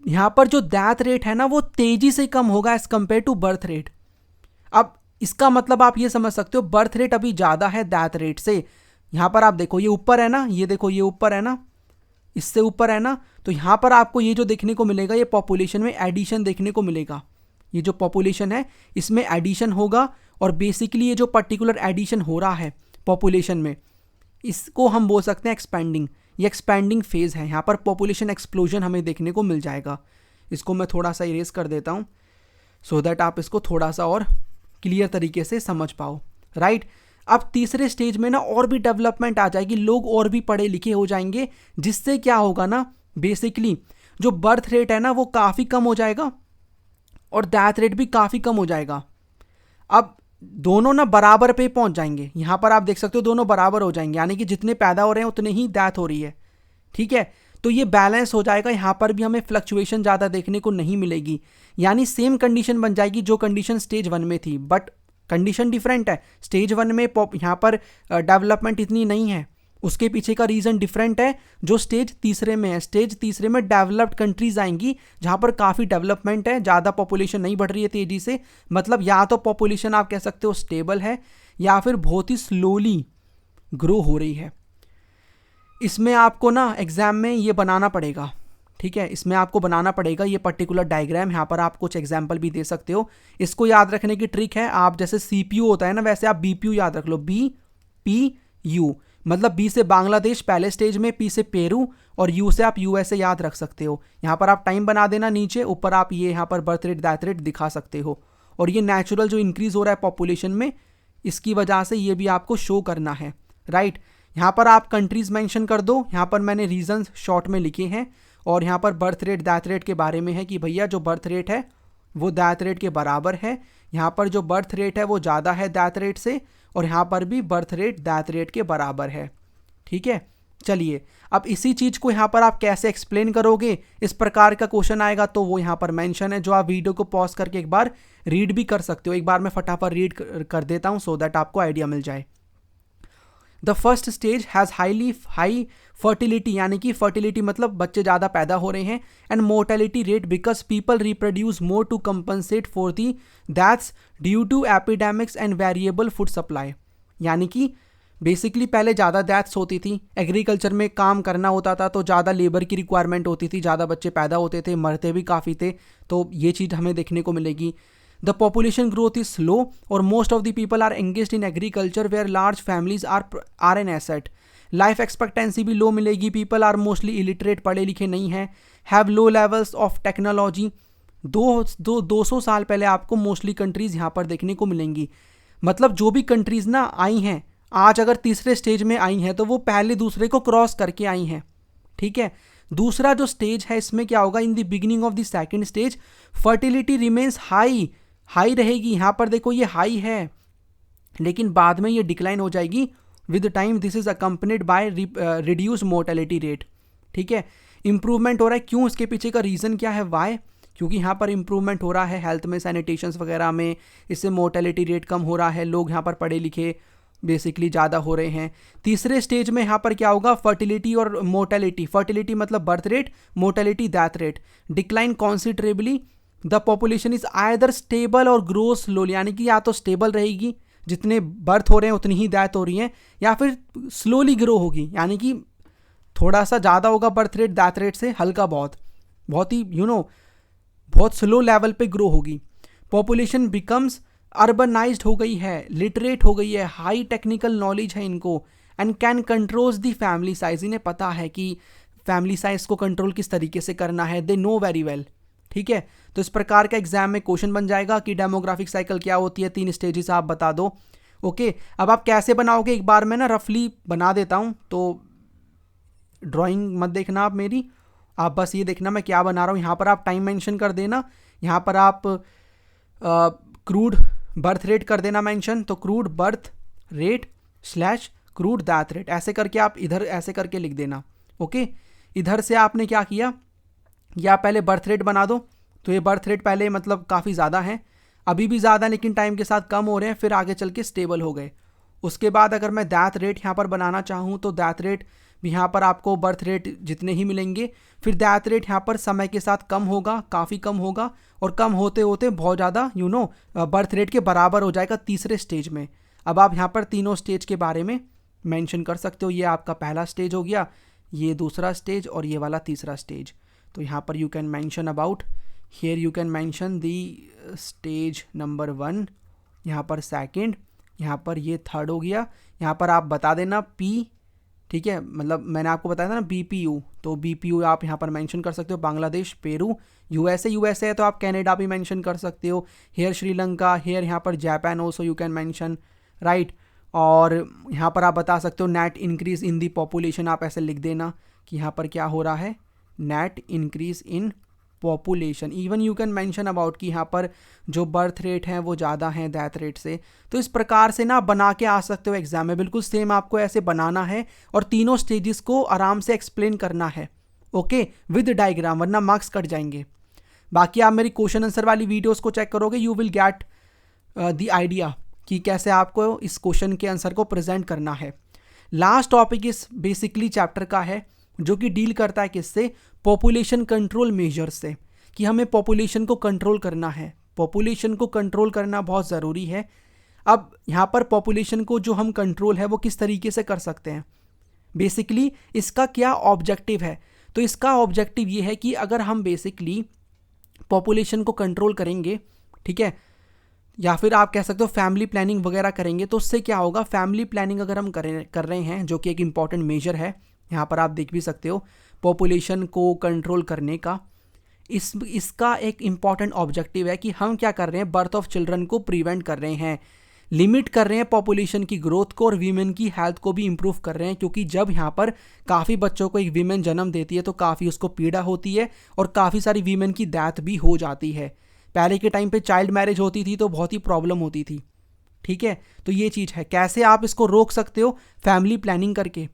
यहाँ पर जो डेथ रेट है ना वो तेज़ी से कम होगा as compare to birth rate. अब इसका मतलब आप ये समझ सकते हो, बर्थ रेट अभी ज़्यादा है डेथ रेट से। यहाँ पर आप देखो ये ऊपर है ना, ये देखो ये ऊपर है ना, इससे ऊपर है ना, तो यहाँ पर आपको ये जो देखने को मिलेगा, ये पॉपुलेशन में एडिशन देखने को मिलेगा। ये जो पॉपुलेशन है इसमें एडिशन होगा, और बेसिकली ये जो पर्टिकुलर एडिशन हो रहा है पॉपुलेशन में, इसको हम बोल सकते हैं एक्सपेंडिंग। ये एक्सपेंडिंग फेज़ है, यहाँ पर पॉपुलेशन एक्सप्लोजन हमें देखने को मिल जाएगा। इसको मैं थोड़ा सा इरेज कर देता हूँ सो दैट आप इसको थोड़ा सा और क्लियर तरीके से समझ पाओ, राइट। अब तीसरे स्टेज में ना और भी डेवलपमेंट आ जाएगी, लोग और भी पढ़े लिखे हो जाएंगे, जिससे क्या होगा ना, बेसिकली जो बर्थ रेट है ना वो काफ़ी कम हो जाएगा और डेथ रेट भी काफ़ी कम हो जाएगा। अब दोनों ना बराबर पे पहुंच जाएंगे। यहाँ पर आप देख सकते हो दोनों बराबर हो जाएंगे, यानी कि जितने पैदा हो रहे हैं उतने ही डेथ हो रही है। ठीक है, तो ये बैलेंस हो जाएगा। यहाँ पर भी हमें फ्लक्चुएशन ज़्यादा देखने को नहीं मिलेगी, यानी सेम कंडीशन बन जाएगी जो कंडीशन स्टेज 1 में थी, बट कंडीशन डिफरेंट है। स्टेज 1 में यहाँ पर डेवलपमेंट इतनी नहीं है, उसके पीछे का रीज़न डिफरेंट है जो स्टेज तीसरे में है। स्टेज तीसरे में डेवलप्ड कंट्रीज आएंगी जहाँ पर काफ़ी डेवलपमेंट है, ज़्यादा पॉपुलेशन नहीं बढ़ रही है तेज़ी से। मतलब या तो पॉपुलेशन आप कह सकते हो स्टेबल है, या फिर बहुत ही स्लोली ग्रो हो रही है। इसमें आपको ना एग्ज़ाम में ये बनाना पड़ेगा, ठीक है, इसमें आपको बनाना पड़ेगा ये पर्टिकुलर डायग्राम। यहाँ पर आप कुछ एग्जाम्पल भी दे सकते हो। इसको याद रखने की ट्रिक है, आप जैसे CPU होता है ना, वैसे आप BPU याद रख लो, BPU मतलब B से बांग्लादेश पहले स्टेज में, P से पेरू और U से आप USA याद रख सकते हो। यहाँ पर आप टाइम बना देना, नीचे ऊपर आप ये यहाँ पर बर्थ रेट डेथ रेट दिखा सकते हो। और ये नेचुरल जो इंक्रीज़ हो रहा है पॉपुलेशन में, इसकी वजह से ये भी आपको शो करना है, राइट। यहाँ पर आप कंट्रीज़ मेंशन कर दो, यहाँ पर मैंने रीजंस शॉर्ट में लिखे हैं। और यहाँ पर बर्थ रेट डेथ रेट के बारे में है कि भैया जो बर्थ रेट है वो डेथ रेट के बराबर है। यहाँ पर जो बर्थ रेट है वो ज़्यादा है डेथ रेट से, और यहाँ पर भी बर्थ रेट डेथ रेट के बराबर है। ठीक है, चलिए अब इसी चीज़ को यहाँ पर आप कैसे एक्सप्लेन करोगे, इस प्रकार का क्वेश्चन आएगा तो वो यहाँ पर मेंशन है, जो आप वीडियो को पॉज करके एक बार रीड भी कर सकते हो। एक बार मैं फटाफट रीड कर देता हूँ सो दैट आपको आइडिया मिल जाए। The first stage has high fertility, यानी कि फर्टिलिटी मतलब बच्चे ज़्यादा पैदा हो रहे हैं, and mortality rate because people reproduce more to compensate for the that's due to epidemics and variable food supply. यानी कि बेसिकली पहले ज़्यादा डेथ्स होती थी, एग्रीकल्चर में काम करना होता था तो ज़्यादा लेबर की रिक्वायरमेंट होती थी, ज़्यादा बच्चे पैदा होते थे, मरते भी काफ़ी थे, तो ये चीज़ हमें देखने को मिलेगी। The population growth is slow or most of the people are engaged in agriculture where large families are an asset. Life expectancy भी लो मिलेगी, people are mostly illiterate, पढ़े लिखे नहीं हैं, have low levels of technology। 200 साल पहले आपको मोस्टली कंट्रीज़ यहाँ पर देखने को मिलेंगी। मतलब जो भी कंट्रीज़ ना आई हैं आज अगर तीसरे स्टेज में आई हैं तो वो पहले दूसरे को क्रॉस करके आई हैं। ठीक है, दूसरा जो स्टेज है इसमें क्या होगा, in the beginning of the second stage fertility remains high रहेगी। यहाँ पर देखो ये हाई है, लेकिन बाद में ये डिक्लाइन हो जाएगी with time. This is accompanied by reduce mortality rate. ठीक है, इंप्रूवमेंट हो रहा है, क्यों, इसके पीछे का रीज़न क्या है, वाई, क्योंकि यहाँ पर इम्प्रूवमेंट हो रहा है हेल्थ में, सैनिटेशंस वगैरह में, इससे मोर्टेलिटी रेट कम हो रहा है, लोग यहाँ पर पढ़े लिखे बेसिकली ज़्यादा हो रहे हैं। तीसरे स्टेज में यहाँ पर क्या होगा, फर्टिलिटी और मोर्टेलिटी, फर्टिलिटी मतलब birth rate, mortality death rate decline considerably, the population is either stable और ग्रो स्लोली, यानी कि या तो स्टेबल रहेगी, जितने बर्थ हो रहे हैं उतनी ही डेथ हो रही हैं, या फिर स्लोली ग्रो होगी, यानी कि थोड़ा सा ज़्यादा होगा बर्थ रेट डेथ रेट से, हल्का बहुत ही बहुत स्लो लेवल पे ग्रो होगी। पॉपुलेशन बिकम्स अर्बनाइज्ड हो गई है, लिटरेट हो गई है, हाई टेक्निकल नॉलेज है इनको, and can control the family size, इन्हें पता है कि फैमिली साइज को कंट्रोल किस तरीके से करना है, दे नो वेरी वेल। ठीक है, तो इस प्रकार का एग्जाम में क्वेश्चन बन जाएगा कि डेमोग्राफिक साइकिल क्या होती है, 3 स्टेजेस आप बता दो। ओके, अब आप कैसे बनाओगे एक बार मैं ना रफली बना देता हूँ, तो ड्राइंग मत देखना आप मेरी, आप बस ये देखना मैं क्या बना रहा हूँ। यहाँ पर आप टाइम मेंशन कर देना, यहाँ पर आप क्रूड बर्थ रेट कर देना मेंशन, तो crude birth rate slash crude death rate ऐसे करके आप इधर ऐसे करके लिख देना। ओके, इधर से आपने क्या किया, या पहले बर्थ रेट बना दो, तो ये बर्थ रेट पहले मतलब काफ़ी ज़्यादा है, अभी भी ज़्यादा लेकिन टाइम के साथ कम हो रहे हैं, फिर आगे चल के स्टेबल हो गए। उसके बाद अगर मैं डेथ रेट यहाँ पर बनाना चाहूँ तो डेथ रेट भी यहाँ पर आपको बर्थ रेट जितने ही मिलेंगे, फिर डेथ रेट यहाँ पर समय के साथ कम होगा, काफ़ी कम होगा, और कम होते होते बहुत ज़्यादा बर्थ रेट के बराबर हो जाएगा तीसरे स्टेज में। अब आप यहाँ पर तीनों स्टेज के बारे में मेंशन कर सकते हो, ये आपका पहला स्टेज हो गया, ये दूसरा स्टेज और ये वाला तीसरा स्टेज। तो यहाँ पर you can mention about, here you can mention the stage number 1, यहाँ पर सेकंड, यहाँ पर ये थर्ड हो गया, यहाँ पर आप बता देना पी, ठीक है, मतलब मैंने आपको बताया था ना BPU, तो BPU आप यहाँ पर मेंशन कर सकते हो, बांग्लादेश, पेरू, यूएसए है तो आप कनाडा भी मेंशन कर सकते हो, हेयर श्रीलंका, हेयर यहाँ पर Japan also you can mention, right. और यहाँ पर आप बता सकते हो net increase in the population, आप ऐसे लिख देना कि यहाँ पर क्या हो रहा है, net increase in population. Even you can mention about कि यहाँ पर जो बर्थ रेट हैं वो ज़्यादा हैं डेथ रेट से। तो इस प्रकार से ना बना के आ सकते हो एग्जाम में, बिल्कुल सेम आपको ऐसे बनाना है और तीनों स्टेजेस को आराम से एक्सप्लेन करना है, ओके, विद डायग्राम, वरना मार्क्स कट जाएंगे। बाकी आप मेरी क्वेश्चन आंसर वाली वीडियोस को चेक करोगे, you will get the idea कि कैसे आपको इस क्वेश्चन के आंसर को प्रेजेंट करना है। लास्ट टॉपिक इस बेसिकली चैप्टर का है जो कि डील करता है किससे, पॉपुलेशन कंट्रोल मेजर्स से, कि हमें पॉपुलेशन को कंट्रोल करना है, पॉपुलेशन को कंट्रोल करना बहुत ज़रूरी है। अब यहाँ पर पॉपुलेशन को जो हम कंट्रोल है वो किस तरीके से कर सकते हैं, बेसिकली इसका क्या ऑब्जेक्टिव है। तो इसका ऑब्जेक्टिव ये है कि अगर हम बेसिकली पॉपुलेशन को कंट्रोल करेंगे, ठीक है, या फिर आप कह सकते हो फैमिली प्लानिंग वगैरह करेंगे, तो उससे क्या होगा, फैमिली प्लानिंग अगर हम कर रहे हैं जो कि एक इम्पॉर्टेंट मेजर है, यहाँ पर आप देख भी सकते हो पॉपुलेशन को कंट्रोल करने का, इसका एक इम्पॉर्टेंट ऑब्जेक्टिव है कि हम क्या कर रहे हैं, बर्थ ऑफ चिल्ड्रन को प्रिवेंट कर रहे हैं, लिमिट कर रहे हैं पॉपुलेशन की ग्रोथ को, और वीमेन की हेल्थ को भी इम्प्रूव कर रहे हैं। क्योंकि जब यहाँ पर काफ़ी बच्चों को एक वीमेन जन्म देती है तो काफ़ी उसको पीड़ा होती है और काफ़ी सारी वीमेन की डेथ भी हो जाती है। पहले के टाइम पे चाइल्ड मैरिज होती थी तो बहुत ही प्रॉब्लम होती थी, ठीक है। तो ये चीज़ है, कैसे आप इसको रोक सकते हो, फैमिली प्लानिंग करके,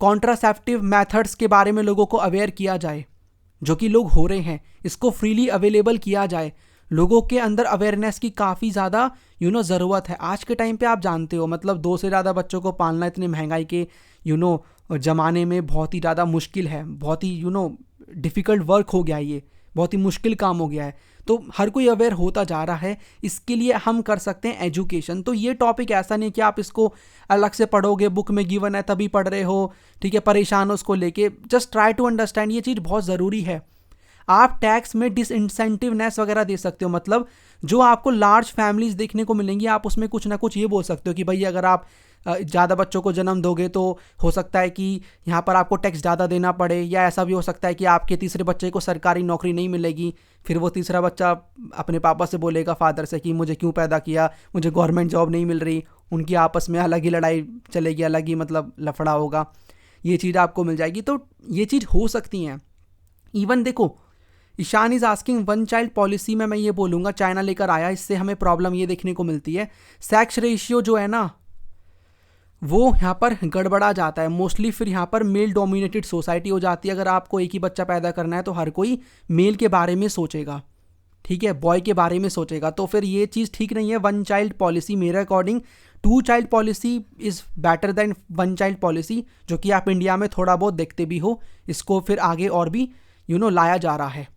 कॉन्ट्रासेप्टिव मेथड्स के बारे में लोगों को अवेयर किया जाए, जो कि लोग हो रहे हैं, इसको फ्रीली अवेलेबल किया जाए, लोगों के अंदर अवेयरनेस की काफ़ी ज़्यादा ज़रूरत है। आज के टाइम पे आप जानते हो, मतलब 2 से ज़्यादा बच्चों को पालना इतनी महंगाई के ज़माने में बहुत ही ज़्यादा मुश्किल है, बहुत ही डिफ़िकल्ट वर्क हो गया है, ये बहुत ही मुश्किल काम हो गया है। तो हर कोई अवेयर होता जा रहा है, इसके लिए हम कर सकते हैं एजुकेशन। तो ये टॉपिक ऐसा नहीं कि आप इसको अलग से पढ़ोगे, बुक में गिवन है तभी पढ़ रहे हो, ठीक है, परेशान हो उसको लेके, जस्ट ट्राई टू अंडरस्टैंड, ये चीज़ बहुत ज़रूरी है। आप टैक्स में डिसइंसेंटिवनेस वगैरह दे सकते हो, मतलब जो आपको लार्ज फैमिलीज देखने को मिलेंगी, आप उसमें कुछ ना कुछ ये बोल सकते हो कि भाई अगर आप ज़्यादा बच्चों को जन्म दोगे तो हो सकता है कि यहाँ पर आपको टैक्स ज़्यादा देना पड़े, या ऐसा भी हो सकता है कि आपके तीसरे बच्चे को सरकारी नौकरी नहीं मिलेगी, फिर वो तीसरा बच्चा अपने पापा से बोलेगा, फादर से, कि मुझे क्यों पैदा किया, मुझे गवर्नमेंट जॉब नहीं मिल रही, उनकी आपस में अलग ही लड़ाई चलेगी, अलग ही मतलब लफड़ा होगा, ये चीज़ आपको मिल जाएगी। तो ये चीज़ हो सकती हैं। इवन देखो, Ishan is asking 1 child policy में मैं ये बोलूँगा चाइना लेकर आया, इससे हमें प्रॉब्लम ये देखने को मिलती है, सेक्स रेशियो जो है ना, वो यहाँ पर गड़बड़ा जाता है मोस्टली। फिर यहाँ पर मेल डोमिनेटेड सोसाइटी हो जाती है। अगर आपको एक ही बच्चा पैदा करना है तो हर कोई मेल के बारे में सोचेगा, ठीक है, बॉय के बारे में सोचेगा। तो फिर ये चीज़ ठीक नहीं है। वन चाइल्ड पॉलिसी मेरे according, two child policy is better than one child policy, जो कि आप इंडिया में थोड़ा बहुत देखते भी हो। इसको फिर आगे और भी लाया जा रहा है।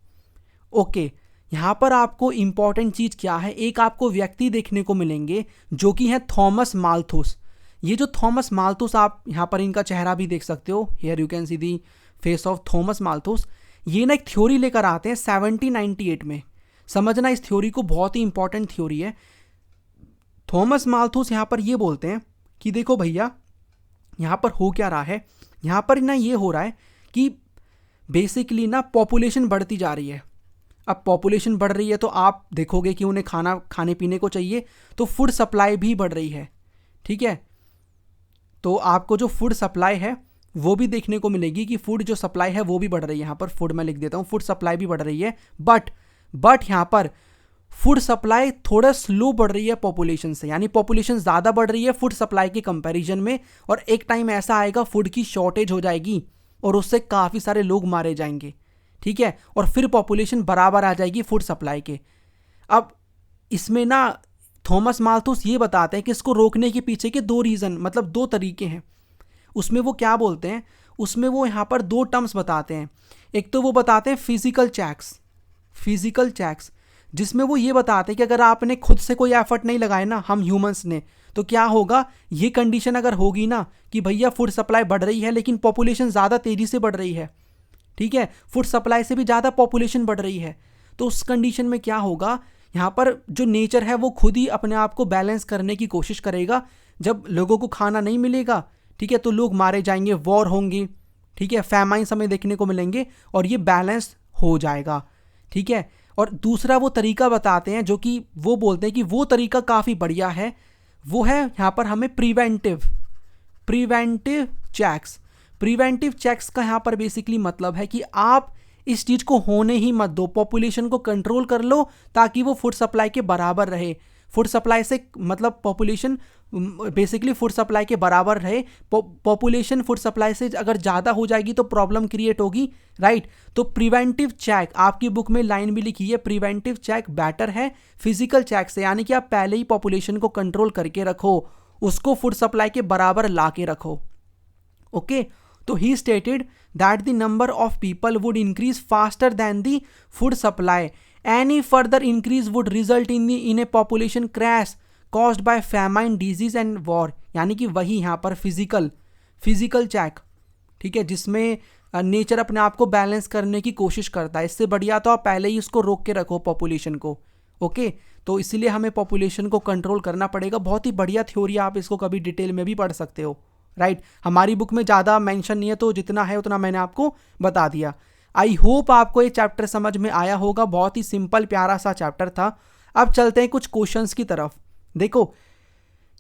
ओके, यहाँ पर आपको इम्पॉर्टेंट चीज़ क्या है, एक आपको व्यक्ति देखने को मिलेंगे जो कि है थॉमस माल्थुस। ये जो थॉमस माल्थुस, आप यहाँ पर इनका चेहरा भी देख सकते हो, here you can see the face of Thomas Malthus. ये ना एक थ्योरी लेकर आते हैं 1798 में। समझना इस थ्योरी को, बहुत ही इंपॉर्टेंट थ्योरी है। थॉमस माल्थुस यहाँ पर ये बोलते हैं कि देखो भैया, यहाँ पर हो क्या रहा है, यहाँ पर ना ये हो रहा है कि बेसिकली ना पॉपुलेशन बढ़ती जा रही है। अब पॉपुलेशन बढ़ रही है तो आप देखोगे कि उन्हें खाने पीने को चाहिए, तो फूड सप्लाई भी बढ़ रही है, ठीक है। तो आपको जो फूड सप्लाई है वो भी देखने को मिलेगी कि फूड जो सप्लाई है वो भी बढ़ रही है। यहाँ पर फूड मैं लिख देता हूँ, फूड सप्लाई भी बढ़ रही है, बट यहाँ पर फूड सप्लाई थोड़ा स्लो बढ़ रही है पॉपुलेशन से, यानी पॉपुलेशन ज़्यादा बढ़ रही है फूड सप्लाई के कंपैरिजन में। और एक टाइम ऐसा आएगा फूड की शॉर्टेज हो जाएगी और उससे काफ़ी सारे लोग मारे जाएंगे, ठीक है, और फिर पॉपुलेशन बराबर आ जाएगी फूड सप्लाई के। अब इसमें ना थॉमस माल्थुस ये बताते हैं कि इसको रोकने के पीछे के दो रीज़न, मतलब दो तरीके हैं। उसमें वो क्या बोलते हैं, उसमें वो यहाँ पर दो टर्म्स बताते हैं। एक तो वो बताते हैं फिजिकल चेक्स, जिसमें वो ये बताते हैं कि अगर आपने खुद से कोई एफर्ट नहीं लगाए ना, हम ह्यूमंस ने, तो क्या होगा, ये कंडीशन अगर होगी ना कि भैया फूड सप्लाई बढ़ रही है लेकिन पॉपुलेशन ज़्यादा तेज़ी से बढ़ रही है, ठीक है, फूड सप्लाई से भी ज़्यादा पॉपुलेशन बढ़ रही है, तो उस कंडीशन में क्या होगा, यहाँ पर जो नेचर है वो खुद ही अपने आप को बैलेंस करने की कोशिश करेगा। जब लोगों को खाना नहीं मिलेगा, ठीक है, तो लोग मारे जाएंगे, वॉर होंगी, ठीक है, फैमाइन्स हमें देखने को मिलेंगे और ये बैलेंस हो जाएगा, ठीक है। और दूसरा वो तरीका बताते हैं जो कि वो बोलते हैं कि वो तरीका काफ़ी बढ़िया है, वो है यहाँ पर हमें प्रिवेंटिव चेक्स का यहाँ पर बेसिकली मतलब है कि आप इस चीज़ को होने ही मत दो, पॉपुलेशन को कंट्रोल कर लो ताकि वो फूड सप्लाई के बराबर रहे। फूड सप्लाई से मतलब पॉपुलेशन बेसिकली फूड सप्लाई के बराबर रहे। पॉपुलेशन फूड सप्लाई से अगर ज़्यादा हो जाएगी तो प्रॉब्लम क्रिएट होगी, राइट। तो प्रिवेंटिव चेक, आपकी बुक में लाइन भी लिखी है, प्रिवेंटिव चेक बेटर है फिजिकल चेक से, यानी कि आप पहले ही पॉपुलेशन को कंट्रोल करके रखो, उसको फूड सप्लाई के बराबर ला के रखो। ओके, तो ही stated that the number of people would increase faster than the food supply, any further increase would result in A population crash caused by famine, disease and war. यानी कि वही यहाँ पर फिजिकल चेक, ठीक है, जिसमें नेचर अपने आप को बैलेंस करने की कोशिश करता है। इससे बढ़िया तो आप पहले ही उसको रोक के रखो पॉपुलेशन को। ओके, तो इसीलिए हमें पॉपुलेशन को कंट्रोल करना पड़ेगा। बहुत ही बढ़िया थ्योरी, आप इसको कभी डिटेल में भी पढ़ सकते हो, राइट। हमारी बुक में ज़्यादा मेंशन नहीं है, तो जितना है उतना मैंने आपको बता दिया। आई होप आपको ये चैप्टर समझ में आया होगा। बहुत ही सिंपल प्यारा सा चैप्टर था। अब चलते हैं कुछ क्वेश्चंस की तरफ। देखो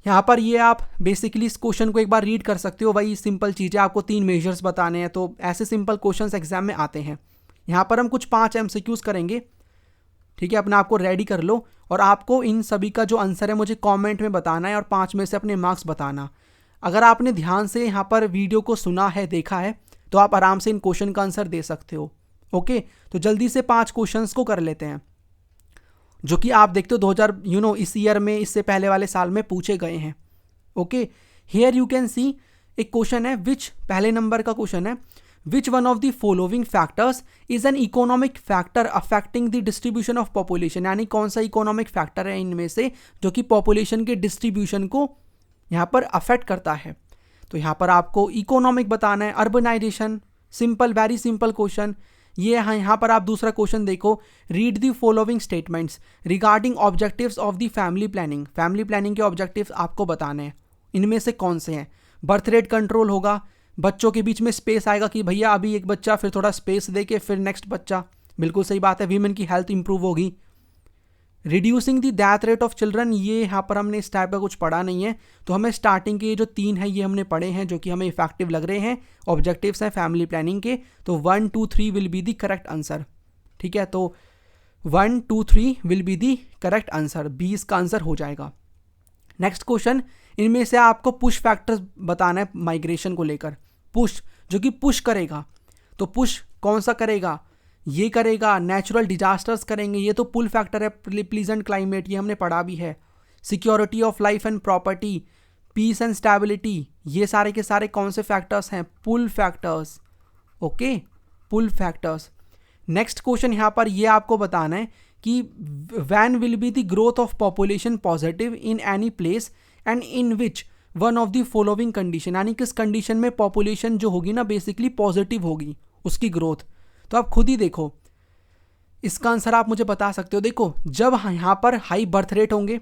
यहाँ पर ये आप बेसिकली इस क्वेश्चन को एक बार रीड कर सकते हो। वही सिंपल चीज़ें, आपको 3 मेजर्स बताने हैं, तो ऐसे सिंपल क्वेश्चंस एग्जाम में आते हैं। यहाँ पर हम कुछ 5 MCQs करेंगे, ठीक है, अपने आप को रेडी कर लो। और आपको इन सभी का जो आंसर है मुझे कमेंट में बताना है और 5 में से अपने मार्क्स बताना। अगर आपने ध्यान से यहाँ पर वीडियो को सुना है, देखा है, तो आप आराम से इन क्वेश्चन का आंसर दे सकते हो। ओके, तो जल्दी से 5 क्वेश्चंस को कर लेते हैं जो कि आप देखते हो 2000 इस ईयर में, इससे पहले वाले साल में पूछे गए हैं। ओके, हियर यू कैन सी एक क्वेश्चन है, विच, पहले नंबर का क्वेश्चन है, विच one of the following factors is an economic factor affecting the distribution of population. यानी कौन सा इकोनॉमिक फैक्टर है इनमें से जो कि पॉपुलेशन के डिस्ट्रीब्यूशन को यहाँ पर अफेक्ट करता है। तो यहाँ पर आपको इकोनॉमिक बताना है, urbanisation, simple, very simple question ये है। यहाँ पर आप दूसरा क्वेश्चन देखो, read the following statements regarding objectives of the family planning. Family planning के ऑब्जेक्टिव्स आपको बताने हैं, इनमें से कौन से हैं। बर्थ रेट कंट्रोल होगा, बच्चों के बीच में स्पेस आएगा कि भैया अभी एक बच्चा, फिर थोड़ा स्पेस दे के फिर नेक्स्ट बच्चा, बिल्कुल सही बात है। वीमेन की हेल्थ इंप्रूव होगी। Reducing the death rate of children, ये यहाँ पर हमने इस टाइप का कुछ पढ़ा नहीं है, तो हमें स्टार्टिंग के जो 3 है ये हमने पढ़े हैं जो कि हमें इफेक्टिव लग रहे हैं, ऑब्जेक्टिव्स हैं फैमिली प्लानिंग के। तो 1, 2, 3 will be the correct answer, ठीक है। तो 1, 2, 3 will be the correct answer, 20 का आंसर हो जाएगा। नेक्स्ट क्वेश्चन, इनमें से आपको पुश फैक्टर्स बताना है माइग्रेशन को लेकर। पुश जो कि पुश करेगा, तो पुश कौन सा करेगा, ये करेगा, नेचुरल डिजास्टर्स करेंगे, ये तो पुल फैक्टर है। प्लीजेंट क्लाइमेट, ये हमने पढ़ा भी है। Security of life and property, peace and stability, ये सारे के सारे कौन से फैक्टर्स हैं, pull factors. Okay, pull factors. Next question यहाँ पर ये आपको बताना है कि when will be the growth of population positive in any place and in which one of the following condition, यानी किस कंडीशन में पॉपुलेशन जो होगी ना बेसिकली पॉजिटिव होगी उसकी ग्रोथ। तो आप खुद ही देखो, इसका आंसर आप मुझे बता सकते हो। देखो, जब यहाँ पर हाई बर्थ रेट होंगे,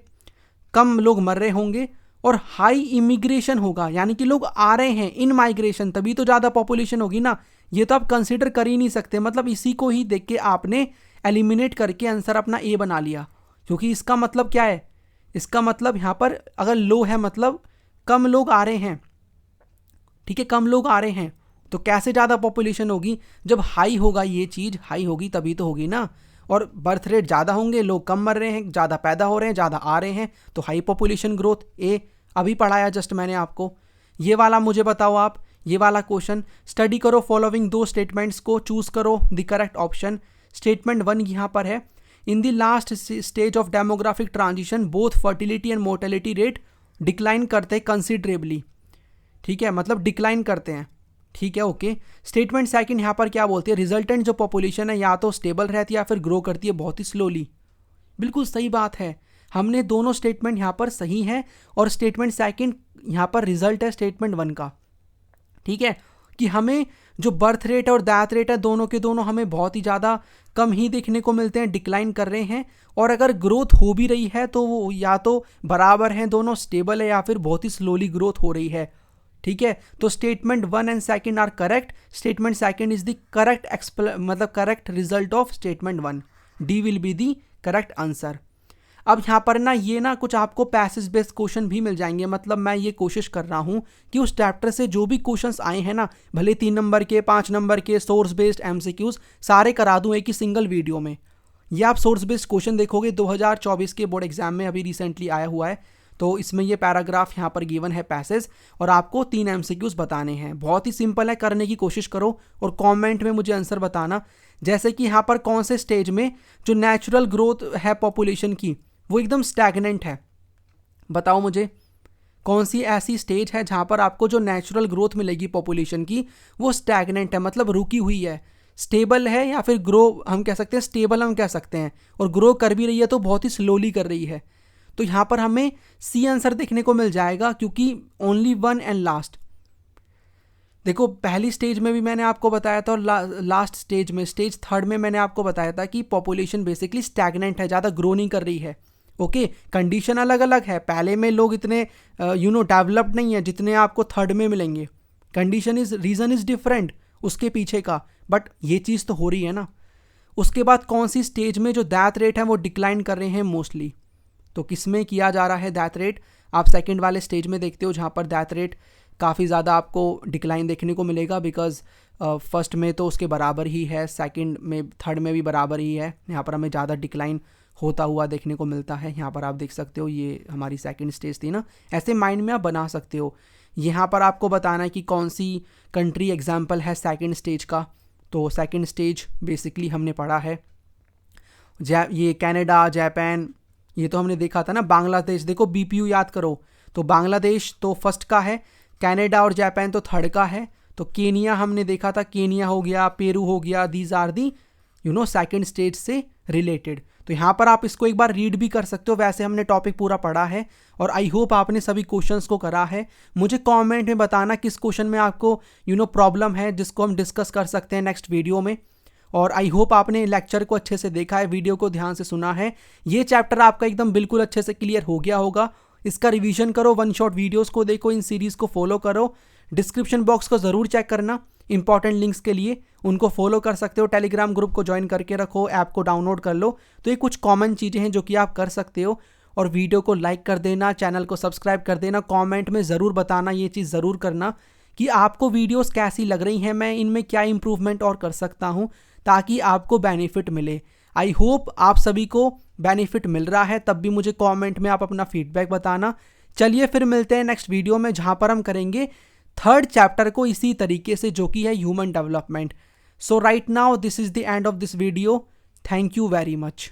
कम लोग मर रहे होंगे, और हाई इमिग्रेशन होगा, यानी कि लोग आ रहे हैं इन माइग्रेशन, तभी तो ज़्यादा पॉपुलेशन होगी ना। ये तो आप कंसिडर कर ही नहीं सकते, मतलब इसी को ही देख के आपने एलिमिनेट करके आंसर अपना ए बना लिया। क्योंकि इसका मतलब क्या है, इसका मतलब यहाँ पर अगर लो है मतलब कम लोग आ रहे हैं, ठीक है, कम लोग आ रहे हैं, तो कैसे ज़्यादा पॉपुलेशन होगी, जब हाई होगा, ये चीज़ हाई होगी तभी तो होगी ना। और बर्थ रेट ज़्यादा होंगे, लोग कम मर रहे हैं, ज़्यादा पैदा हो रहे हैं, ज़्यादा आ रहे हैं, तो हाई पॉपुलेशन ग्रोथ। ए अभी पढ़ाया जस्ट मैंने आपको। ये वाला मुझे बताओ आप, ये वाला क्वेश्चन, स्टडी करो फॉलोइंग दो स्टेटमेंट्स को, चूज करो द करेक्ट ऑप्शन। स्टेटमेंट 1 यहाँ पर है, in the last stage of demographic transition both fertility and mortality rate decline करते हैं कंसिडरेबली, ठीक है, मतलब डिक्लाइन करते हैं, ठीक है, ओके। स्टेटमेंट सेकंड यहाँ पर क्या बोलती है, रिजल्टेंट जो पॉपुलेशन है या तो स्टेबल रहती है या फिर ग्रो करती है बहुत ही स्लोली। बिल्कुल सही बात है, हमने दोनों स्टेटमेंट यहाँ पर सही है, और स्टेटमेंट सेकंड यहाँ पर रिजल्ट है स्टेटमेंट 1 का, ठीक है, कि हमें जो बर्थ रेट और डेथ रेट है दोनों के दोनों हमें बहुत ही ज़्यादा कम ही देखने को मिलते हैं, डिक्लाइन कर रहे हैं। और अगर ग्रोथ हो भी रही है तो वो या तो बराबर हैं दोनों, स्टेबल है, या फिर बहुत ही स्लोली ग्रोथ हो रही है, ठीक है। तो statement 1 and second are correct. Statement second is the correct मतलब correct result of statement 1। D will be the correct answer. अब यहाँ पर ना ये ना कुछ आपको पैसेज बेस्ड क्वेश्चन भी मिल जाएंगे, मतलब मैं ये कोशिश कर रहा हूँ कि उस चैप्टर से जो भी क्वेश्चंस आए हैं ना, भले 3 नंबर के, 5 नंबर के, सोर्स बेस्ड एमसीक्यूज सारे करा दूँ एक ही सिंगल वीडियो में। ये आप सोर्स बेस्ड क्वेश्चन देखोगे 2024 के बोर्ड एग्जाम में अभी रिसेंटली आया हुआ है, तो इसमें ये पैराग्राफ यहाँ पर गिवन है पैसेज, और आपको 3 एमसीक्यूज बताने हैं। बहुत ही सिंपल है, करने की कोशिश करो और कमेंट में मुझे आंसर बताना। जैसे कि यहाँ पर कौन से स्टेज में जो नेचुरल ग्रोथ है पॉपुलेशन की वो एकदम स्टैगनेंट है, बताओ मुझे कौन सी ऐसी स्टेज है जहाँ पर आपको जो नेचुरल ग्रोथ मिलेगी पॉपुलेशन की वो स्टैगनेंट है, मतलब रुकी हुई है। स्टेबल है या फिर ग्रो हम कह सकते हैं, स्टेबल हम कह सकते हैं, और ग्रो कर भी रही है तो बहुत ही स्लोली कर रही है। तो यहाँ पर हमें सी आंसर देखने को मिल जाएगा, क्योंकि ओनली 1 एंड लास्ट। देखो पहली स्टेज में भी मैंने आपको बताया था, और लास्ट स्टेज में, स्टेज 3 में मैंने आपको बताया था कि पॉपुलेशन बेसिकली स्टैगनेंट है, ज़्यादा ग्रो नहीं कर रही है। ओके, कंडीशन अलग अलग है, पहले में लोग इतने डेवलप्ड नहीं है जितने आपको 3 में मिलेंगे। Condition is reason is different उसके पीछे का, बट ये चीज़ तो हो रही है ना। उसके बाद कौन सी स्टेज में जो डेथ रेट है वो डिक्लाइन कर रहे हैं मोस्टली, तो किस में किया जा रहा है डेथ रेट, आप सेकंड वाले स्टेज में देखते हो जहाँ पर डेथ रेट काफ़ी ज़्यादा आपको डिक्लाइन देखने को मिलेगा, बिकॉज फर्स्ट में तो उसके बराबर ही है, सेकंड में, थर्ड में भी बराबर ही है। यहाँ पर हमें ज़्यादा डिक्लाइन होता हुआ देखने को मिलता है। यहाँ पर आप देख सकते हो ये हमारी सेकंड स्टेज थी ना, ऐसे माइंड में आप बना सकते हो। यहाँ पर आपको बताना है कि कौन सी कंट्री एग्जाम्पल है सेकंड स्टेज का, तो सेकंड स्टेज बेसिकली हमने पढ़ा है ये कनाडा, जापान, ये तो हमने देखा था ना। बांग्लादेश, देखो बीपीयू याद करो, तो बांग्लादेश तो फर्स्ट का है, कनाडा और जापान तो थर्ड का है। तो केनिया हमने देखा था, केनिया हो गया, पेरू हो गया, these are the second stage से रिलेटेड। तो यहाँ पर आप इसको एक बार रीड भी कर सकते हो, वैसे हमने टॉपिक पूरा पढ़ा है, और आई होप आपने सभी क्वेश्चंस को करा है। मुझे कमेंट में बताना किस क्वेश्चन में आपको प्रॉब्लम है, जिसको हम डिस्कस कर सकते हैं नेक्स्ट वीडियो में। और आई होप आपने लेक्चर को अच्छे से देखा है, वीडियो को ध्यान से सुना है, ये चैप्टर आपका एकदम बिल्कुल अच्छे से क्लियर हो गया होगा। इसका रिवीजन करो, 1 शॉट वीडियोस को देखो, इन सीरीज़ को फॉलो करो। डिस्क्रिप्शन बॉक्स को ज़रूर चेक करना इंपॉर्टेंट लिंक्स के लिए, उनको फॉलो कर सकते हो। टेलीग्राम ग्रुप को ज्वाइन करके रखो, ऐप को डाउनलोड कर लो। तो ये कुछ कॉमन चीज़ें हैं जो कि आप कर सकते हो। और वीडियो को लाइक कर देना, चैनल को सब्सक्राइब कर देना, कमेंट में ज़रूर बताना, ये चीज़ ज़रूर करना कि आपको वीडियोस कैसी लग रही हैं, मैं इनमें क्या इंप्रूवमेंट और कर सकता हूँ ताकि आपको बेनिफिट मिले। आई होप आप सभी को बेनिफिट मिल रहा है, तब भी मुझे कमेंट में आप अपना फीडबैक बताना। चलिए फिर मिलते हैं नेक्स्ट वीडियो में, जहाँ पर हम करेंगे थर्ड चैप्टर को इसी तरीके से, जो कि है human development. So right now this is the end of this video. Thank you very much.